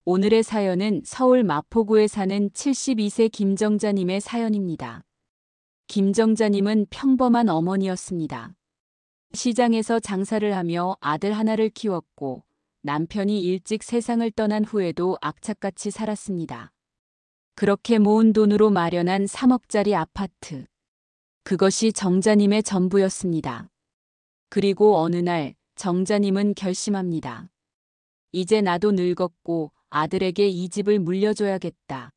오늘의 사연은 서울 마포구에 사는 72세 김정자님의 사연입니다. 김정자님은 평범한 어머니였습니다. 시장에서 장사를 하며 아들 하나를 키웠고 남편이 일찍 세상을 떠난 후에도 악착같이 살았습니다. 그렇게 모은 돈으로 마련한 3억짜리 아파트. 그것이 정자님의 전부였습니다. 그리고 어느 날 정자님은 결심합니다. 이제 나도 늙었고 아들에게 이 집을 물려줘야겠다.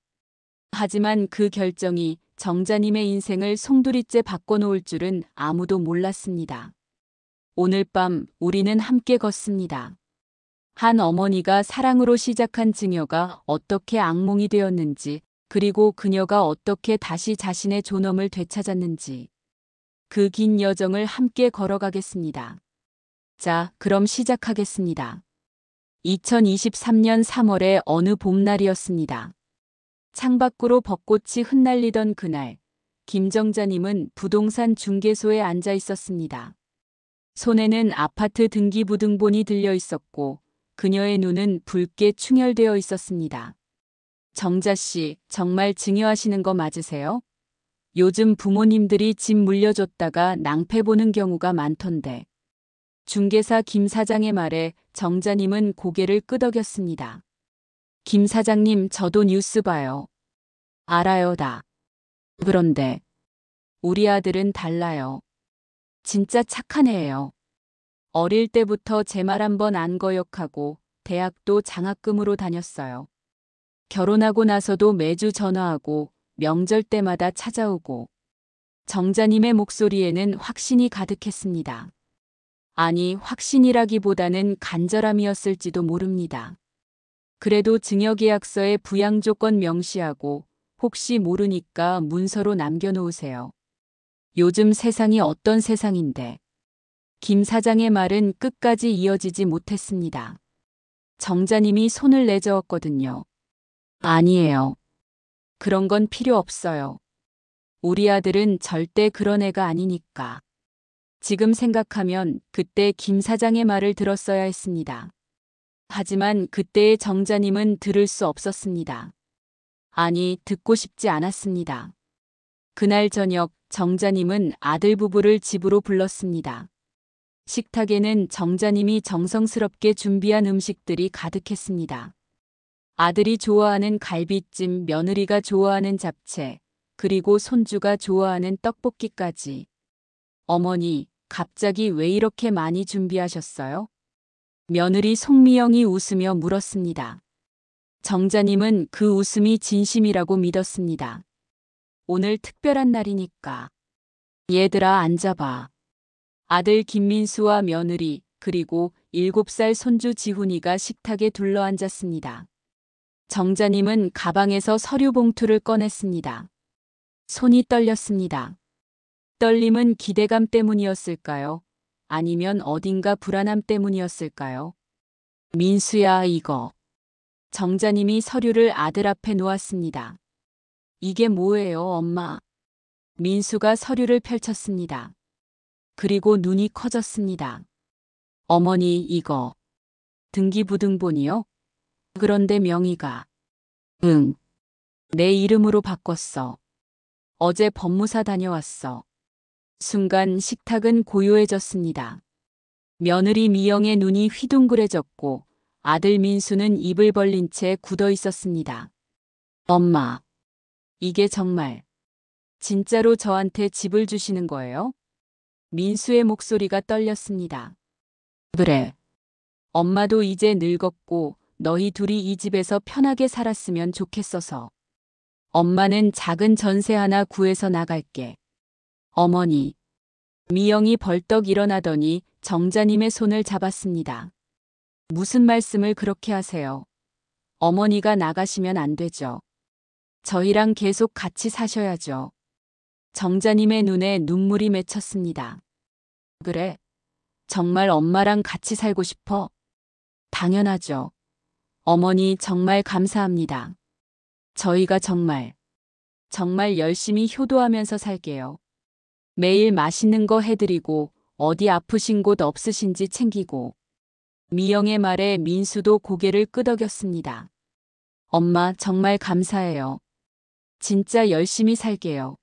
하지만 그 결정이 정자님의 인생을 송두리째 바꿔놓을 줄은 아무도 몰랐습니다. 오늘 밤 우리는 함께 걷습니다. 한 어머니가 사랑으로 시작한 증여가 어떻게 악몽이 되었는지, 그리고 그녀가 어떻게 다시 자신의 존엄을 되찾았는지, 그 긴 여정을 함께 걸어가겠습니다. 자, 그럼 시작하겠습니다. 2023년 3월의 어느 봄날이었습니다. 창밖으로 벚꽃이 흩날리던 그날, 김정자님은 부동산 중개소에 앉아 있었습니다. 손에는 아파트 등기부등본이 들려 있었고 그녀의 눈은 붉게 충혈되어 있었습니다. 정자 씨, 정말 증여하시는 거 맞으세요? 요즘 부모님들이 집 물려줬다가 낭패 보는 경우가 많던데. 중개사 김 사장의 말에 정자님은 고개를 끄덕였습니다. 김 사장님, 저도 뉴스 봐요. 알아요, 다. 그런데 우리 아들은 달라요. 진짜 착한 애예요. 어릴 때부터 제 말 한번 안 거역하고 대학도 장학금으로 다녔어요. 결혼하고 나서도 매주 전화하고 명절 때마다 찾아오고. 정자님의 목소리에는 확신이 가득했습니다. 아니, 확신이라기보다는 간절함이었을지도 모릅니다. 그래도 증여계약서에 부양조건 명시하고 혹시 모르니까 문서로 남겨놓으세요. 요즘 세상이 어떤 세상인데. 김 사장의 말은 끝까지 이어지지 못했습니다. 정자님이 손을 내저었거든요. 아니에요. 그런 건 필요 없어요. 우리 아들은 절대 그런 애가 아니니까. 지금 생각하면 그때 김 사장의 말을 들었어야 했습니다. 하지만 그때의 정자님은 들을 수 없었습니다. 아니, 듣고 싶지 않았습니다. 그날 저녁 정자님은 아들 부부를 집으로 불렀습니다. 식탁에는 정자님이 정성스럽게 준비한 음식들이 가득했습니다. 아들이 좋아하는 갈비찜, 며느리가 좋아하는 잡채, 그리고 손주가 좋아하는 떡볶이까지. 어머니, 갑자기 왜 이렇게 많이 준비하셨어요? 며느리 송미영이 웃으며 물었습니다. 정자님은 그 웃음이 진심이라고 믿었습니다. 오늘 특별한 날이니까. 얘들아, 앉아봐. 아들 김민수와 며느리, 그리고 7살 손주 지훈이가 식탁에 둘러앉았습니다. 정자님은 가방에서 서류 봉투를 꺼냈습니다. 손이 떨렸습니다. 떨림은 기대감 때문이었을까요? 아니면 어딘가 불안함 때문이었을까요? 민수야, 이거. 정자님이 서류를 아들 앞에 놓았습니다. 이게 뭐예요, 엄마? 민수가 서류를 펼쳤습니다. 그리고 눈이 커졌습니다. 어머니, 이거. 등기부등본이요? 그런데 명의가. 응. 내 이름으로 바꿨어. 어제 법무사 다녀왔어. 순간 식탁은 고요해졌습니다. 며느리 미영의 눈이 휘둥그레졌고 아들 민수는 입을 벌린 채 굳어 있었습니다. 엄마, 이게 정말 진짜로 저한테 집을 주시는 거예요? 민수의 목소리가 떨렸습니다. 그래. 엄마도 이제 늙었고 너희 둘이 이 집에서 편하게 살았으면 좋겠어서. 엄마는 작은 전세 하나 구해서 나갈게. 어머니. 미영이 벌떡 일어나더니 정자님의 손을 잡았습니다. 무슨 말씀을 그렇게 하세요? 어머니가 나가시면 안 되죠. 저희랑 계속 같이 사셔야죠. 정자님의 눈에 눈물이 맺혔습니다. 그래? 정말 엄마랑 같이 살고 싶어? 당연하죠. 어머니, 정말 감사합니다. 저희가 정말 열심히 효도하면서 살게요. 매일 맛있는 거 해드리고 어디 아프신 곳 없으신지 챙기고. 미영의 말에 민수도 고개를 끄덕였습니다. 엄마 정말 감사해요. 진짜 열심히 살게요.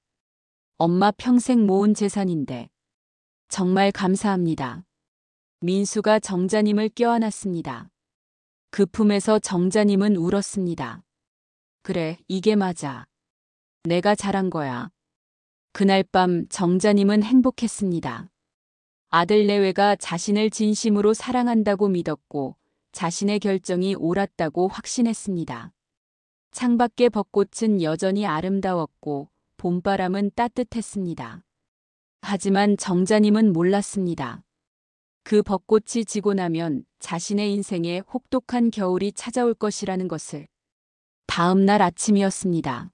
엄마 평생 모은 재산인데. 정말 감사합니다. 민수가 정자님을 껴안았습니다. 그 품에서 정자님은 울었습니다. 그래, 이게 맞아. 내가 잘한 거야. 그날 밤 정자님은 행복했습니다. 아들 내외가 자신을 진심으로 사랑한다고 믿었고 자신의 결정이 옳았다고 확신했습니다. 창밖의 벚꽃은 여전히 아름다웠고 봄바람은 따뜻했습니다. 하지만 정자님은 몰랐습니다. 그 벚꽃이 지고 나면 자신의 인생에 혹독한 겨울이 찾아올 것이라는 것을. 다음 날 아침이었습니다.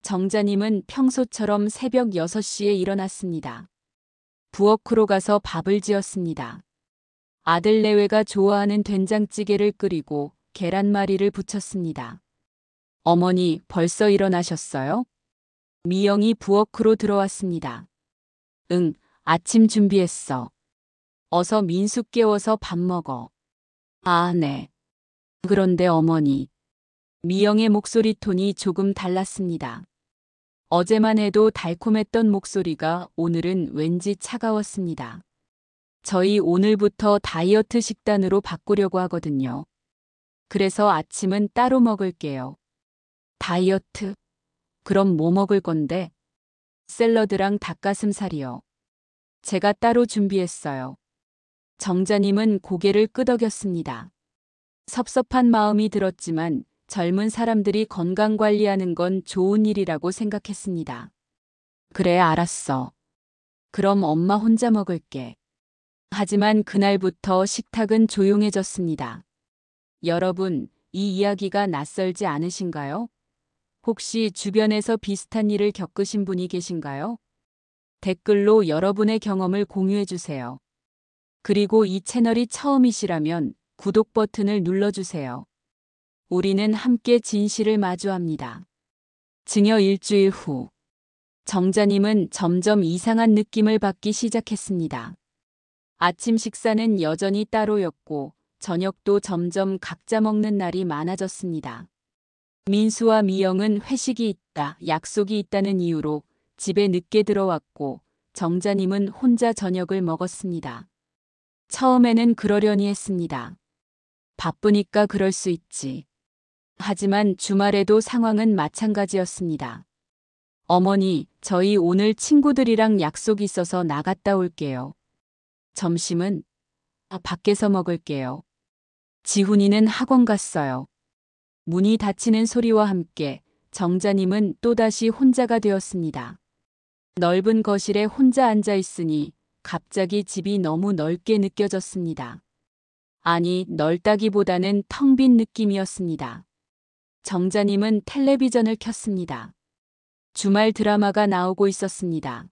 정자님은 평소처럼 새벽 6시에 일어났습니다. 부엌으로 가서 밥을 지었습니다. 아들 내외가 좋아하는 된장찌개를 끓이고 계란말이를 부쳤습니다. 어머니, 벌써 일어나셨어요? 미영이 부엌으로 들어왔습니다. 응, 아침 준비했어. 어서 민수 깨워서 밥 먹어. 아, 네. 그런데 어머니. 미영의 목소리 톤이 조금 달랐습니다. 어제만 해도 달콤했던 목소리가 오늘은 왠지 차가웠습니다. 저희 오늘부터 다이어트 식단으로 바꾸려고 하거든요. 그래서 아침은 따로 먹을게요. 다이어트? 그럼 뭐 먹을 건데? 샐러드랑 닭가슴살이요. 제가 따로 준비했어요. 정자님은 고개를 끄덕였습니다. 섭섭한 마음이 들었지만 젊은 사람들이 건강 관리하는 건 좋은 일이라고 생각했습니다. 그래, 알았어. 그럼 엄마 혼자 먹을게. 하지만 그날부터 식탁은 조용해졌습니다. 여러분, 이 이야기가 낯설지 않으신가요? 혹시 주변에서 비슷한 일을 겪으신 분이 계신가요? 댓글로 여러분의 경험을 공유해 주세요. 그리고 이 채널이 처음이시라면 구독 버튼을 눌러주세요. 우리는 함께 진실을 마주합니다. 증여 일주일 후, 정자님은 점점 이상한 느낌을 받기 시작했습니다. 아침 식사는 여전히 따로였고, 저녁도 점점 각자 먹는 날이 많아졌습니다. 민수와 미영은 회식이 있다, 약속이 있다는 이유로 집에 늦게 들어왔고, 정자님은 혼자 저녁을 먹었습니다. 처음에는 그러려니 했습니다. 바쁘니까 그럴 수 있지. 하지만 주말에도 상황은 마찬가지였습니다. 어머니, 저희 오늘 친구들이랑 약속이 있어서 나갔다 올게요. 점심은 밖에서 먹을게요. 지훈이는 학원 갔어요. 문이 닫히는 소리와 함께 정자님은 또다시 혼자가 되었습니다. 넓은 거실에 혼자 앉아 있으니 갑자기 집이 너무 넓게 느껴졌습니다. 아니, 넓다기보다는 텅 빈 느낌이었습니다. 정자님은 텔레비전을 켰습니다. 주말 드라마가 나오고 있었습니다.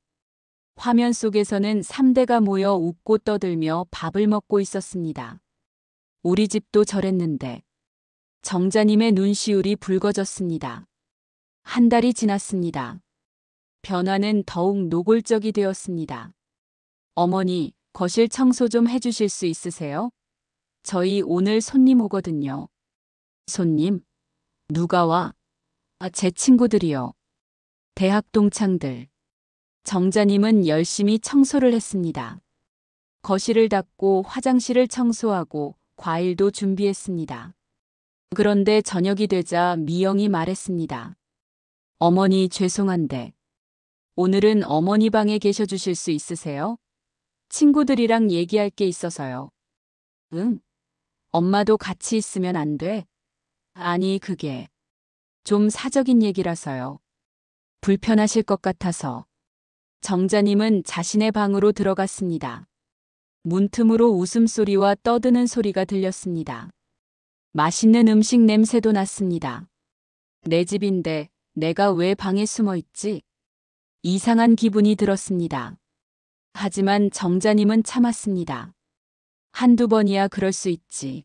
화면 속에서는 3대가 모여 웃고 떠들며 밥을 먹고 있었습니다. 우리 집도 저랬는데. 정자님의 눈시울이 붉어졌습니다. 한 달이 지났습니다. 변화는 더욱 노골적이 되었습니다. 어머니, 거실 청소 좀 해주실 수 있으세요? 저희 오늘 손님 오거든요. 손님? 누가 와? 제 친구들이요. 대학 동창들. 정자님은 열심히 청소를 했습니다. 거실을 닦고 화장실을 청소하고 과일도 준비했습니다. 그런데 저녁이 되자 미영이 말했습니다. 어머니, 죄송한데 오늘은 어머니 방에 계셔 주실 수 있으세요? 친구들이랑 얘기할 게 있어서요. 응? 엄마도 같이 있으면 안 돼? 아니, 그게 좀 사적인 얘기라서요. 불편하실 것 같아서. 정자님은 자신의 방으로 들어갔습니다. 문틈으로 웃음소리와 떠드는 소리가 들렸습니다. 맛있는 음식 냄새도 났습니다. 내 집인데 내가 왜 방에 숨어 있지? 이상한 기분이 들었습니다. 하지만 정자님은 참았습니다. 한두 번이야 그럴 수 있지.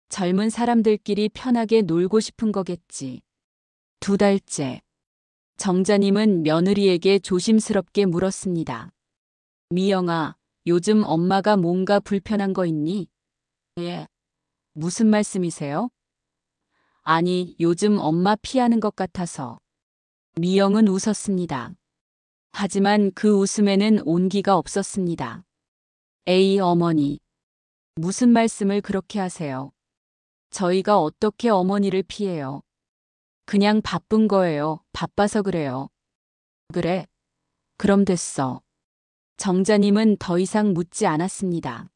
젊은 사람들끼리 편하게 놀고 싶은 거겠지. 2달째. 정자님은 며느리에게 조심스럽게 물었습니다. 미영아, 요즘 엄마가 뭔가 불편한 거 있니? 예. 무슨 말씀이세요? 아니, 요즘 엄마 피하는 것 같아서. 미영은 웃었습니다. 하지만 그 웃음에는 온기가 없었습니다. 에이, 어머니. 무슨 말씀을 그렇게 하세요? 저희가 어떻게 어머니를 피해요? 그냥 바쁜 거예요. 바빠서 그래요. 그래? 그럼 됐어. 정자님은 더 이상 묻지 않았습니다.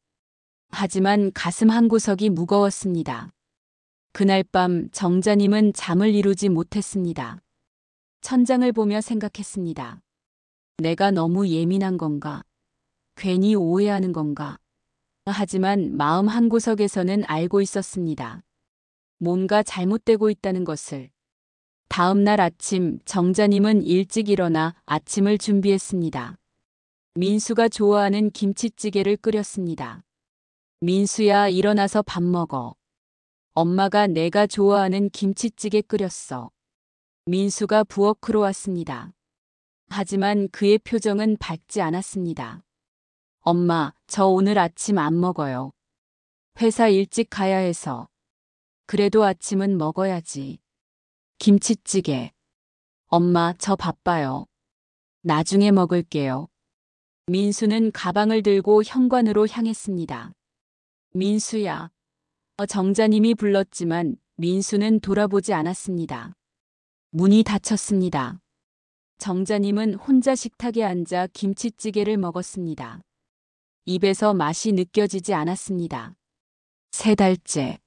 하지만 가슴 한구석이 무거웠습니다. 그날 밤 정자님은 잠을 이루지 못했습니다. 천장을 보며 생각했습니다. 내가 너무 예민한 건가? 괜히 오해하는 건가? 하지만 마음 한구석에서는 알고 있었습니다. 뭔가 잘못되고 있다는 것을. 다음 날 아침 정자님은 일찍 일어나 아침을 준비했습니다. 민수가 좋아하는 김치찌개를 끓였습니다. 민수야, 일어나서 밥 먹어. 엄마가 내가 좋아하는 김치찌개 끓였어. 민수가 부엌으로 왔습니다. 하지만 그의 표정은 밝지 않았습니다. 엄마, 저 오늘 아침 안 먹어요. 회사 일찍 가야 해서. 그래도 아침은 먹어야지. 김치찌개. 엄마, 저 바빠요. 나중에 먹을게요. 민수는 가방을 들고 현관으로 향했습니다. 민수야. 정자님이 불렀지만 민수는 돌아보지 않았습니다. 문이 닫혔습니다. 정자님은 혼자 식탁에 앉아 김치찌개를 먹었습니다. 입에서 맛이 느껴지지 않았습니다. 3달째.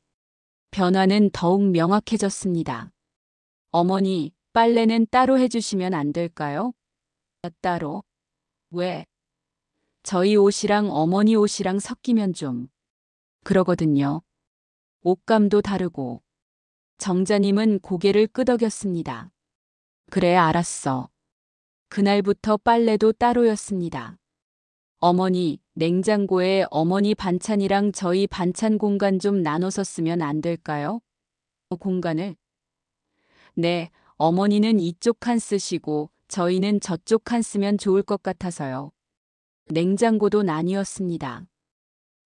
변화는 더욱 명확해졌습니다. 어머니, 빨래는 따로 해주시면 안 될까요? 따로? 왜? 저희 옷이랑 어머니 옷이랑 섞이면 좀 그러거든요. 옷감도 다르고. 정자님은 고개를 끄덕였습니다. 그래, 알았어. 그날부터 빨래도 따로였습니다. 어머니, 냉장고에 어머니 반찬이랑 저희 반찬 공간 좀 나눠서 쓰면 안 될까요? 공간을? 네, 어머니는 이쪽 칸 쓰시고 저희는 저쪽 칸 쓰면 좋을 것 같아서요. 냉장고도 나뉘었습니다.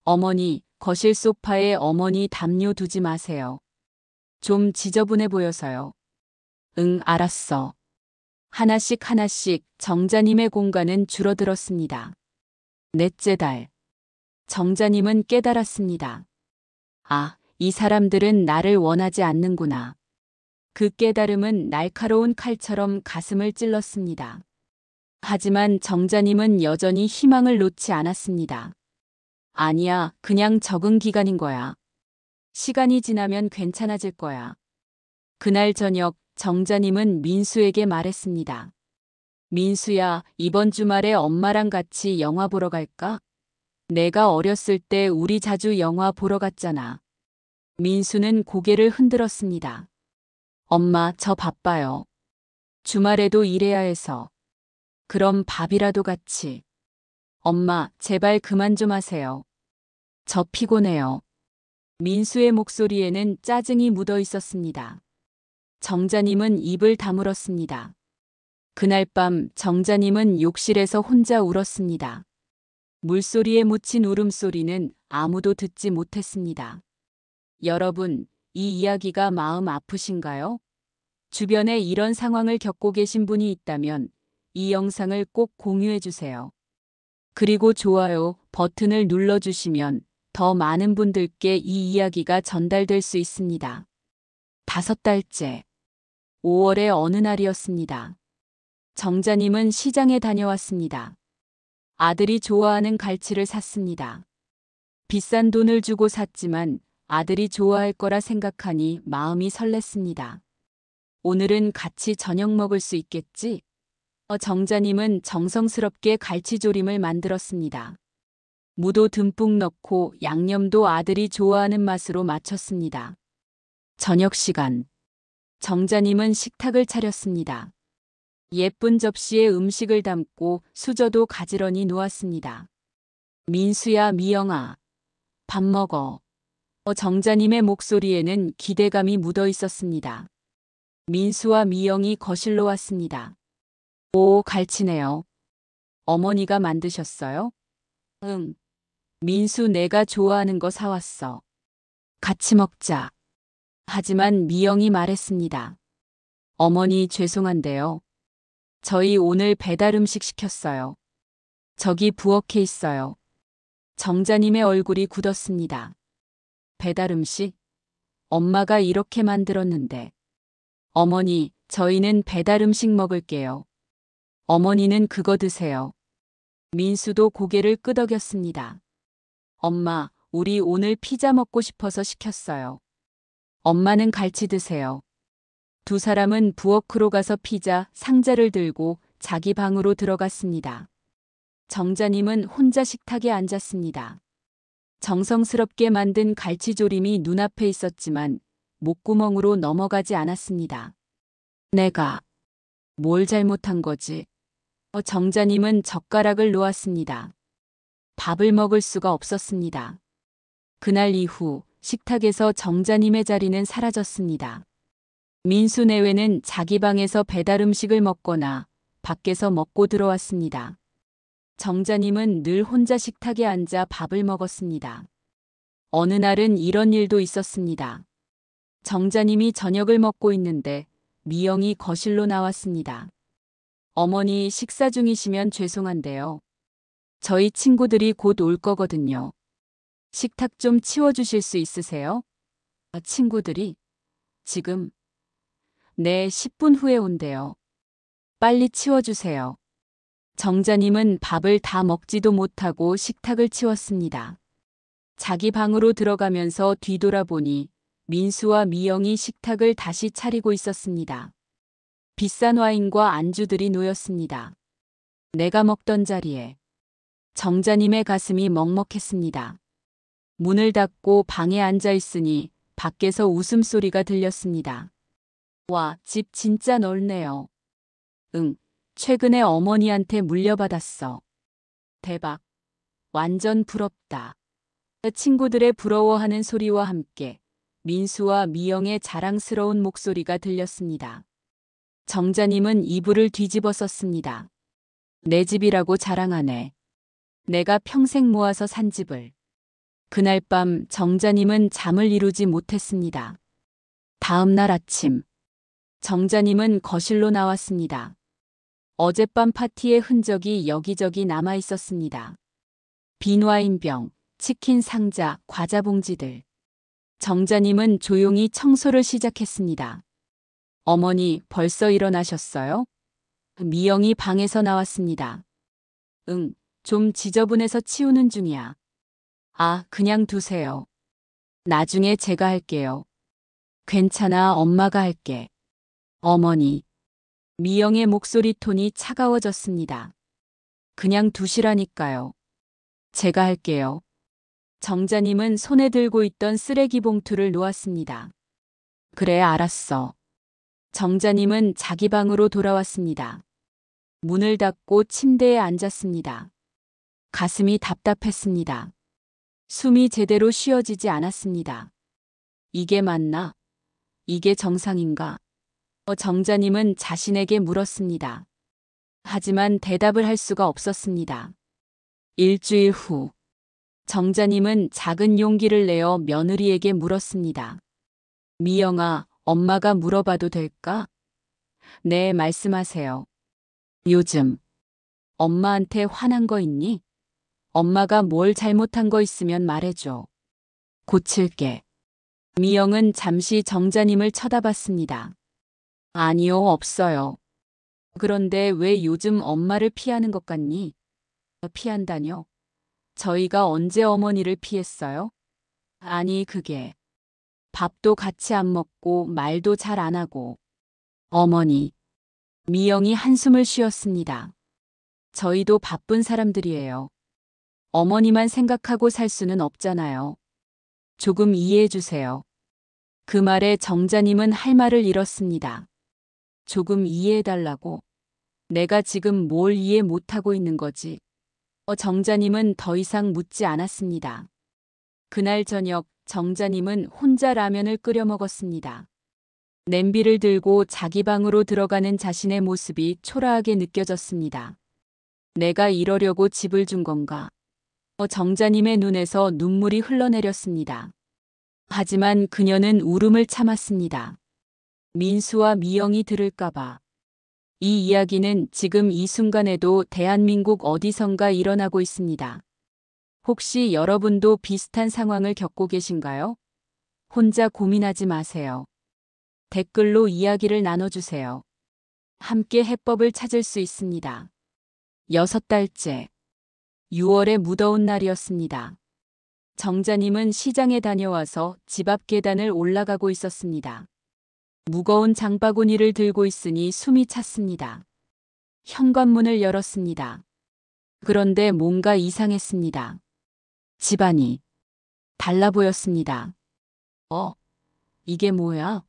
어머니, 거실 소파에 어머니 담요 두지 마세요. 좀 지저분해 보여서요. 응, 알았어. 하나씩 하나씩 정자님의 공간은 줄어들었습니다. 넷째 달. 정자님은 깨달았습니다. 아, 이 사람들은 나를 원하지 않는구나. 그 깨달음은 날카로운 칼처럼 가슴을 찔렀습니다. 하지만 정자님은 여전히 희망을 놓지 않았습니다. 아니야, 그냥 적응 기간인 거야. 시간이 지나면 괜찮아질 거야. 그날 저녁 정자님은 민수에게 말했습니다. 민수야, 이번 주말에 엄마랑 같이 영화 보러 갈까? 내가 어렸을 때 우리 자주 영화 보러 갔잖아. 민수는 고개를 흔들었습니다. 엄마, 저 바빠요. 주말에도 일해야 해서. 그럼 밥이라도 같이. 엄마, 제발 그만 좀 하세요. 저 피곤해요. 민수의 목소리에는 짜증이 묻어 있었습니다. 정자님은 입을 다물었습니다. 그날 밤 정자님은 욕실에서 혼자 울었습니다. 물소리에 묻힌 울음소리는 아무도 듣지 못했습니다. 여러분, 이 이야기가 마음 아프신가요? 주변에 이런 상황을 겪고 계신 분이 있다면 이 영상을 꼭 공유해 주세요. 그리고 좋아요 버튼을 눌러주시면 더 많은 분들께 이 이야기가 전달될 수 있습니다. 5달째. 5월의 어느 날이었습니다. 정자님은 시장에 다녀왔습니다. 아들이 좋아하는 갈치를 샀습니다. 비싼 돈을 주고 샀지만 아들이 좋아할 거라 생각하니 마음이 설렜습니다. 오늘은 같이 저녁 먹을 수 있겠지? 정자님은 정성스럽게 갈치조림을 만들었습니다. 무도 듬뿍 넣고 양념도 아들이 좋아하는 맛으로 맞췄습니다. 저녁 시간. 정자님은 식탁을 차렸습니다. 예쁜 접시에 음식을 담고 수저도 가지런히 놓았습니다. 민수야, 미영아. 밥 먹어. 정자님의 목소리에는 기대감이 묻어 있었습니다. 민수와 미영이 거실로 왔습니다. 오, 갈치네요. 어머니가 만드셨어요? 응. 민수, 내가 좋아하는 거 사왔어. 같이 먹자. 하지만 미영이 말했습니다. 어머니 죄송한데요. 저희 오늘 배달 음식 시켰어요. 저기 부엌에 있어요. 정자님의 얼굴이 굳었습니다. 배달 음식? 엄마가 이렇게 만들었는데. 어머니, 저희는 배달 음식 먹을게요. 어머니는 그거 드세요. 민수도 고개를 끄덕였습니다. 엄마, 우리 오늘 피자 먹고 싶어서 시켰어요. 엄마는 갈치 드세요. 두 사람은 부엌으로 가서 피자 상자를 들고 자기 방으로 들어갔습니다. 정자님은 혼자 식탁에 앉았습니다. 정성스럽게 만든 갈치조림이 눈앞에 있었지만 목구멍으로 넘어가지 않았습니다. 내가 뭘 잘못한 거지? 정자님은 젓가락을 놓았습니다. 밥을 먹을 수가 없었습니다. 그날 이후 식탁에서 정자님의 자리는 사라졌습니다. 민수 내외는 자기 방에서 배달 음식을 먹거나 밖에서 먹고 들어왔습니다. 정자님은 늘 혼자 식탁에 앉아 밥을 먹었습니다. 어느 날은 이런 일도 있었습니다. 정자님이 저녁을 먹고 있는데 미영이 거실로 나왔습니다. 어머니 식사 중이시면 죄송한데요. 저희 친구들이 곧 올 거거든요. 식탁 좀 치워주실 수 있으세요? 친구들이? 지금? 네, 10분 후에 온대요. 빨리 치워주세요. 정자님은 밥을 다 먹지도 못하고 식탁을 치웠습니다. 자기 방으로 들어가면서 뒤돌아보니 민수와 미영이 식탁을 다시 차리고 있었습니다. 비싼 와인과 안주들이 놓였습니다. 내가 먹던 자리에 정자님의 가슴이 먹먹했습니다. 문을 닫고 방에 앉아 있으니 밖에서 웃음소리가 들렸습니다. 와, 집 진짜 넓네요. 응, 최근에 어머니한테 물려받았어. 대박. 완전 부럽다. 친구들의 부러워하는 소리와 함께 민수와 미영의 자랑스러운 목소리가 들렸습니다. 정자님은 이불을 뒤집어 썼습니다. 내 집이라고 자랑하네. 내가 평생 모아서 산 집을. 그날 밤 정자님은 잠을 이루지 못했습니다. 다음 날 아침 정자님은 거실로 나왔습니다. 어젯밤 파티의 흔적이 여기저기 남아 있었습니다. 빈 와인병, 치킨 상자, 과자 봉지들. 정자님은 조용히 청소를 시작했습니다. 어머니, 벌써 일어나셨어요? 미영이 방에서 나왔습니다. 응, 좀 지저분해서 치우는 중이야. 아, 그냥 두세요. 나중에 제가 할게요. 괜찮아, 엄마가 할게. 어머니. 미영의 목소리 톤이 차가워졌습니다. 그냥 두시라니까요. 제가 할게요. 정자님은 손에 들고 있던 쓰레기 봉투를 놓았습니다. 그래, 알았어. 정자님은 자기 방으로 돌아왔습니다. 문을 닫고 침대에 앉았습니다. 가슴이 답답했습니다. 숨이 제대로 쉬어지지 않았습니다. 이게 맞나? 이게 정상인가? 정자님은 자신에게 물었습니다. 하지만 대답을 할 수가 없었습니다. 일주일 후, 정자님은 작은 용기를 내어 며느리에게 물었습니다. 미영아, 엄마가 물어봐도 될까? 네, 말씀하세요. 요즘 엄마한테 화난 거 있니? 엄마가 뭘 잘못한 거 있으면 말해줘. 고칠게. 미영은 잠시 정자님을 쳐다봤습니다. 아니요, 없어요. 그런데 왜 요즘 엄마를 피하는 것 같니? 피한다뇨? 저희가 언제 어머니를 피했어요? 아니, 그게 밥도 같이 안 먹고 말도 잘 안 하고. 어머니. 미영이 한숨을 쉬었습니다. 저희도 바쁜 사람들이에요. 어머니만 생각하고 살 수는 없잖아요. 조금 이해해 주세요. 그 말에 정자님은 할 말을 잃었습니다. 조금 이해해달라고? 내가 지금 뭘 이해 못하고 있는 거지? 정자님은 더 이상 묻지 않았습니다. 그날 저녁 정자님은 혼자 라면을 끓여 먹었습니다. 냄비를 들고 자기 방으로 들어가는 자신의 모습이 초라하게 느껴졌습니다. 내가 이러려고 집을 준 건가? 정자님의 눈에서 눈물이 흘러내렸습니다. 하지만 그녀는 울음을 참았습니다. 민수와 미영이 들을까봐. 이 이야기는 지금 이 순간에도 대한민국 어디선가 일어나고 있습니다. 혹시 여러분도 비슷한 상황을 겪고 계신가요? 혼자 고민하지 마세요. 댓글로 이야기를 나눠주세요. 함께 해법을 찾을 수 있습니다. 6달째. 6월의 무더운 날이었습니다. 정자님은 시장에 다녀와서 집 앞 계단을 올라가고 있었습니다. 무거운 장바구니를 들고 있으니 숨이 찼습니다. 현관문을 열었습니다. 그런데 뭔가 이상했습니다. 집안이 달라 보였습니다. 이게 뭐야?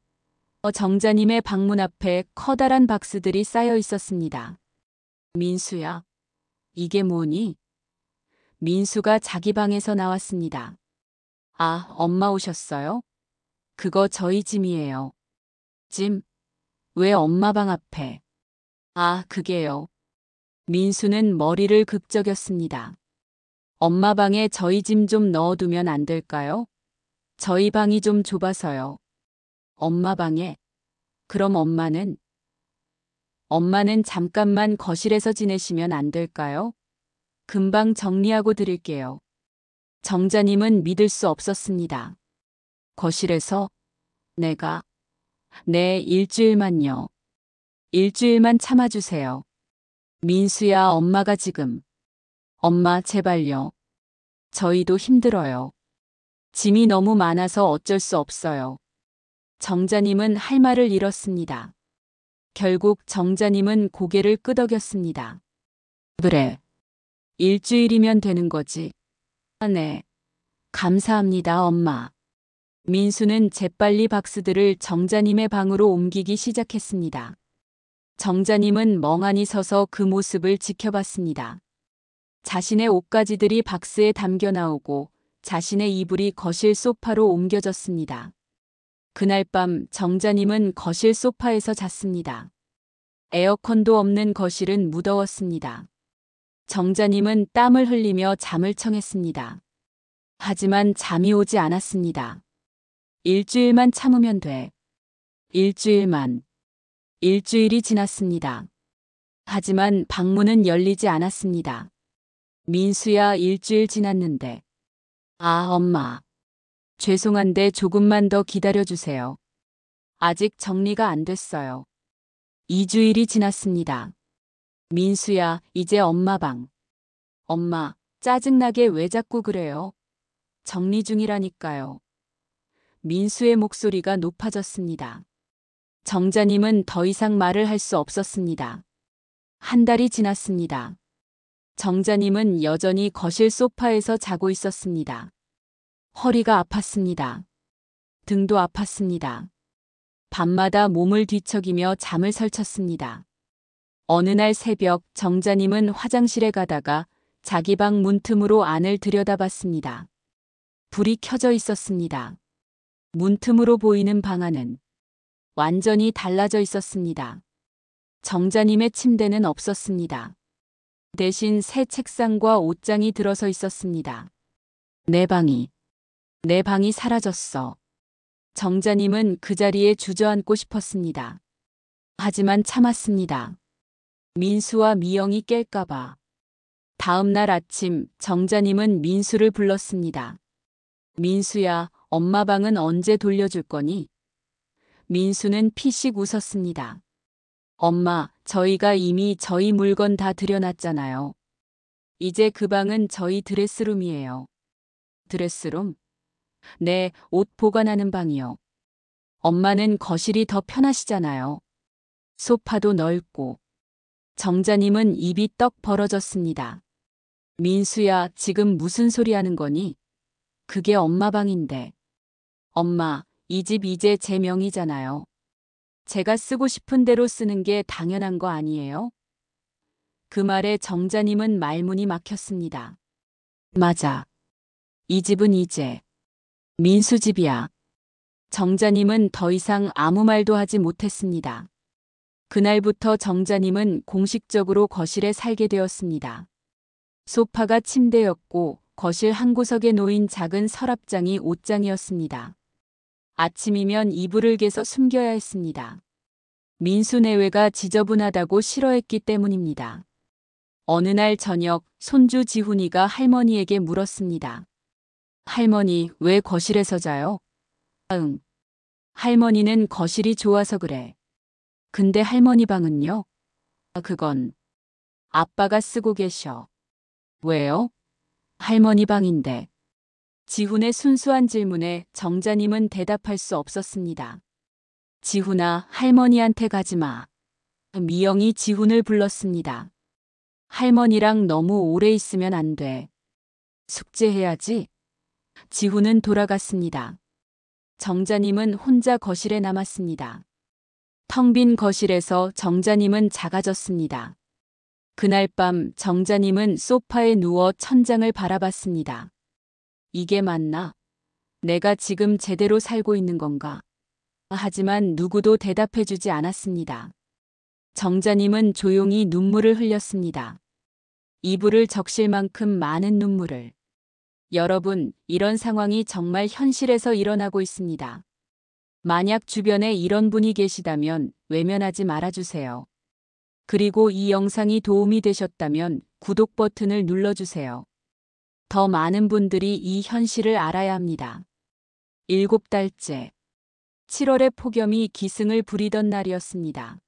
정자님의 방문 앞에 커다란 박스들이 쌓여 있었습니다. 민수야, 이게 뭐니? 민수가 자기 방에서 나왔습니다. 아, 엄마 오셨어요? 그거 저희 짐이에요. 짐? 왜 엄마 방 앞에? 아, 그게요. 민수는 머리를 극적였습니다. 엄마 방에 저희 짐 좀 넣어두면 안 될까요? 저희 방이 좀 좁아서요. 엄마 방에? 그럼 엄마는? 엄마는 잠깐만 거실에서 지내시면 안 될까요? 금방 정리하고 드릴게요. 정자님은 믿을 수 없었습니다. 거실에서? 내가? 네, 일주일만요. 일주일만 참아주세요. 민수야, 엄마가 지금. 엄마, 제발요. 저희도 힘들어요. 짐이 너무 많아서 어쩔 수 없어요. 정자님은 할 말을 잃었습니다. 결국 정자님은 고개를 끄덕였습니다. 그래. 일주일이면 되는 거지. 아, 네. 감사합니다, 엄마. 민수는 재빨리 박스들을 정자님의 방으로 옮기기 시작했습니다. 정자님은 멍하니 서서 그 모습을 지켜봤습니다. 자신의 옷가지들이 박스에 담겨 나오고 자신의 이불이 거실 소파로 옮겨졌습니다. 그날 밤 정자님은 거실 소파에서 잤습니다. 에어컨도 없는 거실은 무더웠습니다. 정자님은 땀을 흘리며 잠을 청했습니다. 하지만 잠이 오지 않았습니다. 일주일만 참으면 돼. 일주일만. 일주일이 지났습니다. 하지만 방문은 열리지 않았습니다. 민수야, 일주일 지났는데. 아, 엄마. 죄송한데 조금만 더 기다려주세요. 아직 정리가 안 됐어요. 2주일이 지났습니다. 민수야, 이제 엄마 방. 엄마, 짜증나게 왜 자꾸 그래요? 정리 중이라니까요. 민수의 목소리가 높아졌습니다. 정자님은 더 이상 말을 할 수 없었습니다. 한 달이 지났습니다. 정자님은 여전히 거실 소파에서 자고 있었습니다. 허리가 아팠습니다. 등도 아팠습니다. 밤마다 몸을 뒤척이며 잠을 설쳤습니다. 어느 날 새벽 정자님은 화장실에 가다가 자기 방 문틈으로 안을 들여다봤습니다. 불이 켜져 있었습니다. 문틈으로 보이는 방 안은 완전히 달라져 있었습니다. 정자님의 침대는 없었습니다. 대신 새 책상과 옷장이 들어서 있었습니다. 내 방이 사라졌어. 정자님은 그 자리에 주저앉고 싶었습니다. 하지만 참았습니다. 민수와 미영이 깰까봐. 다음 날 아침 정자님은 민수를 불렀습니다. 민수야, 엄마 방은 언제 돌려줄 거니? 민수는 피식 웃었습니다. 엄마, 저희가 이미 저희 물건 다 들여놨잖아요. 이제 그 방은 저희 드레스룸이에요. 드레스룸? 네, 옷 보관하는 방이요. 엄마는 거실이 더 편하시잖아요. 소파도 넓고. 정자님은 입이 떡 벌어졌습니다. 민수야, 지금 무슨 소리 하는 거니? 그게 엄마 방인데. 엄마, 이 집 이제 제 명의잖아요. 제가 쓰고 싶은 대로 쓰는 게 당연한 거 아니에요? 그 말에 정자님은 말문이 막혔습니다. 맞아. 이 집은 이제 민수 집이야. 정자님은 더 이상 아무 말도 하지 못했습니다. 그날부터 정자님은 공식적으로 거실에 살게 되었습니다. 소파가 침대였고 거실 한 구석에 놓인 작은 서랍장이 옷장이었습니다. 아침이면 이불을 개서 숨겨야 했습니다. 민수 내외가 지저분하다고 싫어했기 때문입니다. 어느 날 저녁 손주 지훈이가 할머니에게 물었습니다. 할머니, 왜 거실에서 자요? 응. 할머니는 거실이 좋아서 그래. 근데 할머니 방은요? 그건 아빠가 쓰고 계셔. 왜요? 할머니 방인데. 지훈의 순수한 질문에 정자님은 대답할 수 없었습니다. 지훈아, 할머니한테 가지 마. 미영이 지훈을 불렀습니다. 할머니랑 너무 오래 있으면 안 돼. 숙제해야지. 지훈은 돌아갔습니다. 정자님은 혼자 거실에 남았습니다. 텅 빈 거실에서 정자님은 작아졌습니다. 그날 밤 정자님은 소파에 누워 천장을 바라봤습니다. 이게 맞나? 내가 지금 제대로 살고 있는 건가? 하지만 누구도 대답해주지 않았습니다. 정자님은 조용히 눈물을 흘렸습니다. 이불을 적실 만큼 많은 눈물을. 여러분, 이런 상황이 정말 현실에서 일어나고 있습니다. 만약 주변에 이런 분이 계시다면 외면하지 말아주세요. 그리고 이 영상이 도움이 되셨다면 구독 버튼을 눌러주세요. 더 많은 분들이 이 현실을 알아야 합니다. 7달째. 7월의 폭염이 기승을 부리던 날이었습니다.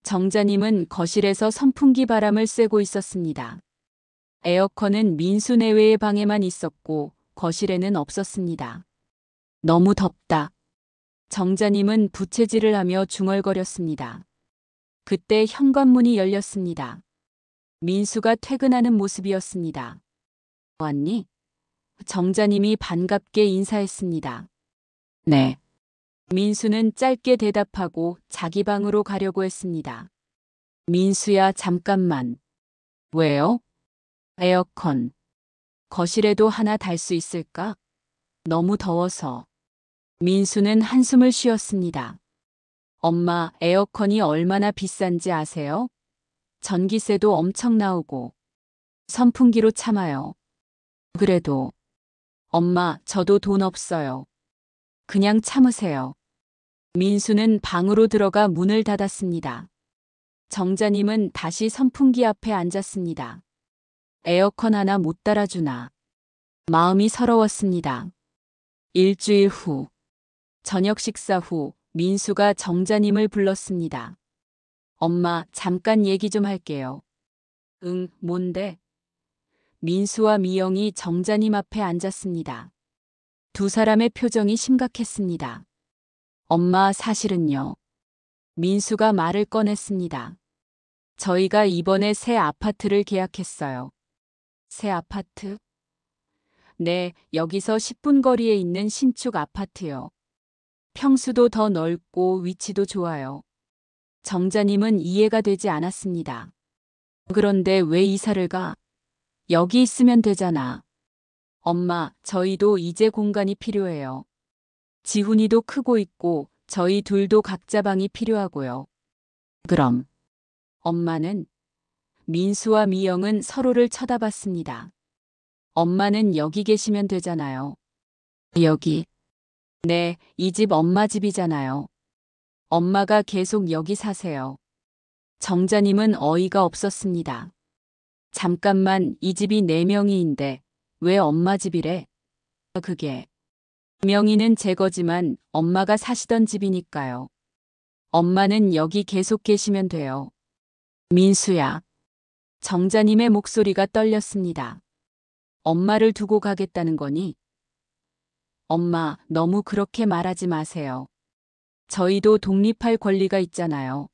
정자님은 거실에서 선풍기 바람을 쐬고 있었습니다. 에어컨은 민수 내외의 방에만 있었고 거실에는 없었습니다. 너무 덥다. 정자님은 부채질을 하며 중얼거렸습니다. 그때 현관문이 열렸습니다. 민수가 퇴근하는 모습이었습니다. 왔니? 정자님이 반갑게 인사했습니다. 네. 민수는 짧게 대답하고 자기 방으로 가려고 했습니다. 민수야, 잠깐만. 왜요? 에어컨. 거실에도 하나 달 수 있을까? 너무 더워서. 민수는 한숨을 쉬었습니다. 엄마, 에어컨이 얼마나 비싼지 아세요? 전기세도 엄청 나오고. 선풍기로 참아요. 그래도. 엄마, 저도 돈 없어요. 그냥 참으세요. 민수는 방으로 들어가 문을 닫았습니다. 정자님은 다시 선풍기 앞에 앉았습니다. 에어컨 하나 못 달아주나. 마음이 서러웠습니다. 일주일 후. 저녁 식사 후 민수가 정자님을 불렀습니다. 엄마, 잠깐 얘기 좀 할게요. 응, 뭔데? 민수와 미영이 정자님 앞에 앉았습니다. 두 사람의 표정이 심각했습니다. 엄마, 사실은요. 민수가 말을 꺼냈습니다. 저희가 이번에 새 아파트를 계약했어요. 새 아파트? 네, 여기서 10분 거리에 있는 신축 아파트요. 평수도 더 넓고 위치도 좋아요. 정자님은 이해가 되지 않았습니다. 그런데 왜 이사를 가? 여기 있으면 되잖아. 엄마, 저희도 이제 공간이 필요해요. 지훈이도 크고 있고 저희 둘도 각자 방이 필요하고요. 그럼 엄마는? 민수와 미영은 서로를 쳐다봤습니다. 엄마는 여기 계시면 되잖아요. 여기. 네, 이 집 엄마 집이잖아요. 엄마가 계속 여기 사세요. 정자님은 어이가 없었습니다. 잠깐만, 이 집이 4명이인데 왜 엄마 집이래? 그게. 명의는 제 거지만 엄마가 사시던 집이니까요. 엄마는 여기 계속 계시면 돼요. 민수야. 정자님의 목소리가 떨렸습니다. 엄마를 두고 가겠다는 거니? 엄마, 너무 그렇게 말하지 마세요. 저희도 독립할 권리가 있잖아요.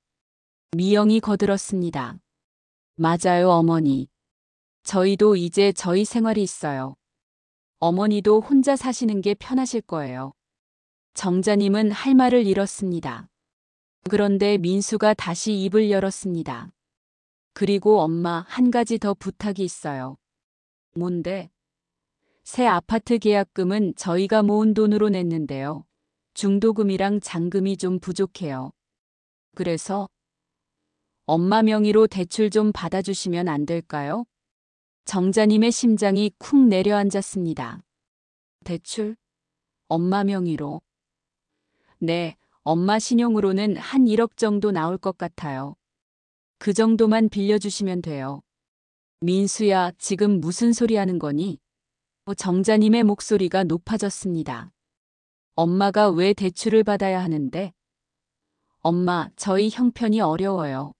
미영이 거들었습니다. 맞아요, 어머니. 저희도 이제 저희 생활이 있어요. 어머니도 혼자 사시는 게 편하실 거예요. 정자님은 할 말을 잃었습니다. 그런데 민수가 다시 입을 열었습니다. 그리고 엄마, 한 가지 더 부탁이 있어요. 뭔데? 새 아파트 계약금은 저희가 모은 돈으로 냈는데요. 중도금이랑 잔금이 좀 부족해요. 그래서 엄마 명의로 대출 좀 받아주시면 안 될까요? 정자님의 심장이 쿵 내려앉았습니다. 대출? 엄마 명의로. 네, 엄마 신용으로는 한 1억 정도 나올 것 같아요. 그 정도만 빌려주시면 돼요. 민수야, 지금 무슨 소리 하는 거니? 정자님의 목소리가 높아졌습니다. 엄마가 왜 대출을 받아야 하는데? 엄마, 저희 형편이 어려워요.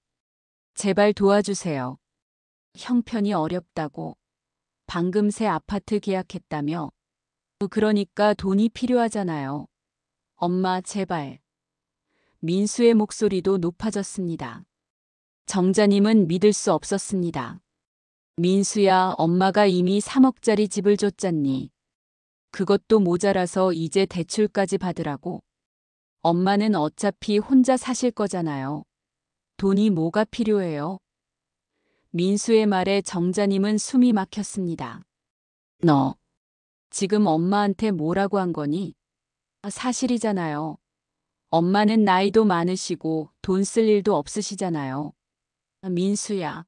제발 도와주세요. 형편이 어렵다고. 방금 새 아파트 계약했다며. 그러니까 돈이 필요하잖아요. 엄마, 제발. 민수의 목소리도 높아졌습니다. 정자님은 믿을 수 없었습니다. 민수야, 엄마가 이미 3억짜리 집을 줬잖니. 그것도 모자라서 이제 대출까지 받으라고. 엄마는 어차피 혼자 사실 거잖아요. 돈이 뭐가 필요해요? 민수의 말에 정자님은 숨이 막혔습니다. 너, 지금 엄마한테 뭐라고 한 거니? 사실이잖아요. 엄마는 나이도 많으시고 돈 쓸 일도 없으시잖아요. 민수야.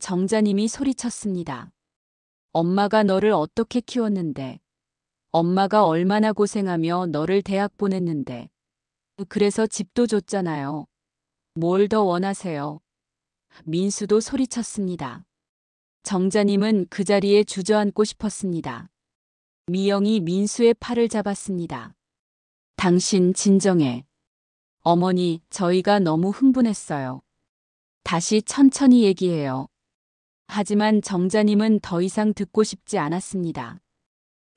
정자님이 소리쳤습니다. 엄마가 너를 어떻게 키웠는데. 엄마가 얼마나 고생하며 너를 대학 보냈는데. 그래서 집도 줬잖아요. 뭘 더 원하세요? 민수도 소리쳤습니다. 정자님은 그 자리에 주저앉고 싶었습니다. 미영이 민수의 팔을 잡았습니다. 당신 진정해. 어머니, 저희가 너무 흥분했어요. 다시 천천히 얘기해요. 하지만 정자님은 더 이상 듣고 싶지 않았습니다.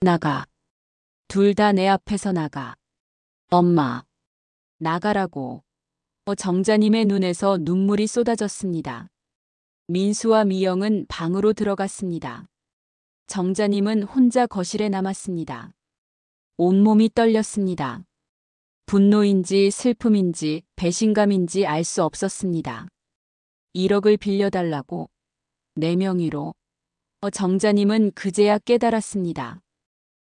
나가. 둘 다 내 앞에서 나가. 엄마. 나가라고. 정자님의 눈에서 눈물이 쏟아졌습니다. 민수와 미영은 방으로 들어갔습니다. 정자님은 혼자 거실에 남았습니다. 온몸이 떨렸습니다. 분노인지 슬픔인지 배신감인지 알 수 없었습니다. 1억을 빌려달라고. 내 명의로. 정자님은 그제야 깨달았습니다.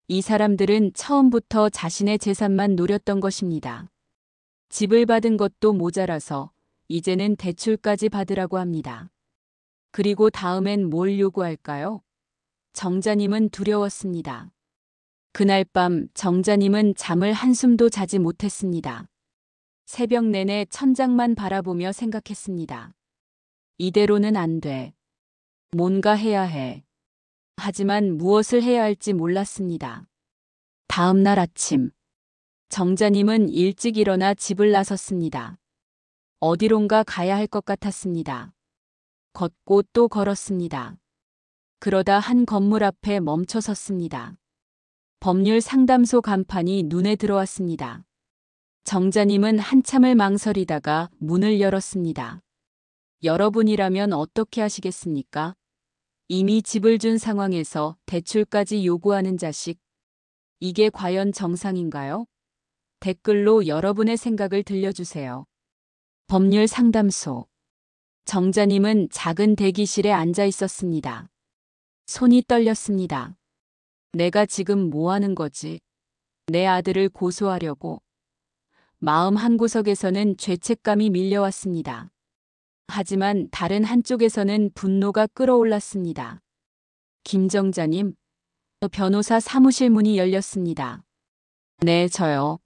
이 사람들은 처음부터 자신의 재산만 노렸던 것입니다. 집을 받은 것도 모자라서 이제는 대출까지 받으라고 합니다. 그리고 다음엔 뭘 요구할까요? 정자님은 두려웠습니다. 그날 밤 정자님은 잠을 한숨도 자지 못했습니다. 새벽 내내 천장만 바라보며 생각했습니다. 이대로는 안 돼. 뭔가 해야 해. 하지만 무엇을 해야 할지 몰랐습니다. 다음 날 아침, 정자님은 일찍 일어나 집을 나섰습니다. 어디론가 가야 할 것 같았습니다. 걷고 또 걸었습니다. 그러다 한 건물 앞에 멈춰 섰습니다. 법률 상담소 간판이 눈에 들어왔습니다. 정자님은 한참을 망설이다가 문을 열었습니다. 여러분이라면 어떻게 하시겠습니까? 이미 집을 준 상황에서 대출까지 요구하는 자식. 이게 과연 정상인가요? 댓글로 여러분의 생각을 들려주세요. 법률 상담소. 정자님은 작은 대기실에 앉아 있었습니다. 손이 떨렸습니다. 내가 지금 뭐 하는 거지? 내 아들을 고소하려고. 마음 한구석에서는 죄책감이 밀려왔습니다. 하지만 다른 한쪽에서는 분노가 끌어올랐습니다. 김정자님, 변호사 사무실 문이 열렸습니다. 네, 저요.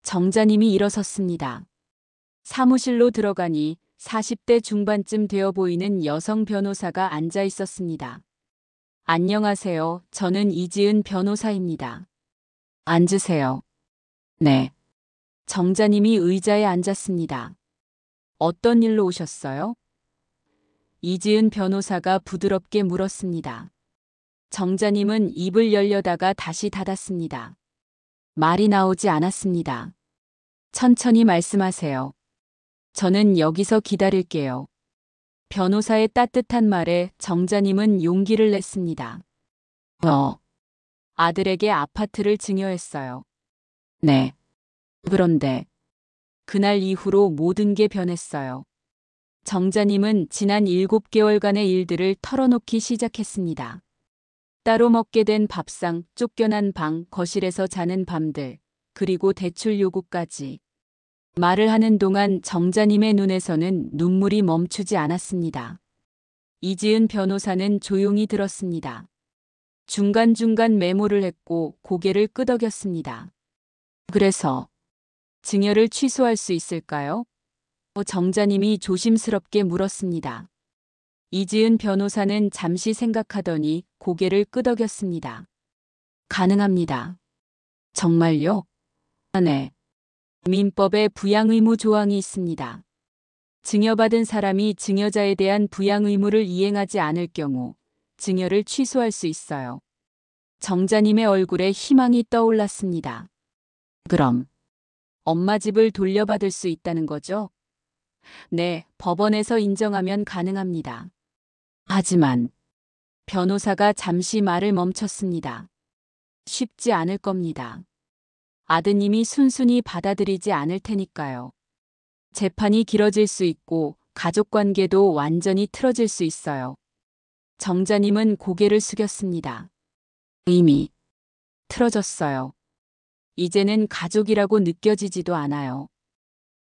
정자님이 일어섰습니다. 사무실로 들어가니 40대 중반쯤 되어 보이는 여성 변호사가 앉아 있었습니다. 안녕하세요. 저는 이지은 변호사입니다. 앉으세요. 네. 정자님이 의자에 앉았습니다. 어떤 일로 오셨어요? 이지은 변호사가 부드럽게 물었습니다. 정자님은 입을 열려다가 다시 닫았습니다. 말이 나오지 않았습니다. 천천히 말씀하세요. 저는 여기서 기다릴게요. 변호사의 따뜻한 말에 정자님은 용기를 냈습니다. 아들에게 아파트를 증여했어요. 네. 그런데 그날 이후로 모든 게 변했어요. 정자님은 지난 7개월간의 일들을 털어놓기 시작했습니다. 따로 먹게 된 밥상, 쫓겨난 방, 거실에서 자는 밤들, 그리고 대출 요구까지. 말을 하는 동안 정자님의 눈에서는 눈물이 멈추지 않았습니다. 이지은 변호사는 조용히 들었습니다. 중간중간 메모를 했고 고개를 끄덕였습니다. 그래서 증여를 취소할 수 있을까요? 정자님이 조심스럽게 물었습니다. 이지은 변호사는 잠시 생각하더니 고개를 끄덕였습니다. 가능합니다. 정말요? 네. 민법에 부양 의무 조항이 있습니다. 증여받은 사람이 증여자에 대한 부양 의무를 이행하지 않을 경우 증여를 취소할 수 있어요. 정자님의 얼굴에 희망이 떠올랐습니다. 그럼 엄마 집을 돌려받을 수 있다는 거죠? 네, 법원에서 인정하면 가능합니다. 하지만 변호사가 잠시 말을 멈췄습니다. 쉽지 않을 겁니다. 아드님이 순순히 받아들이지 않을 테니까요. 재판이 길어질 수 있고 가족관계도 완전히 틀어질 수 있어요. 정자님은 고개를 숙였습니다. 이미 틀어졌어요. 이제는 가족이라고 느껴지지도 않아요.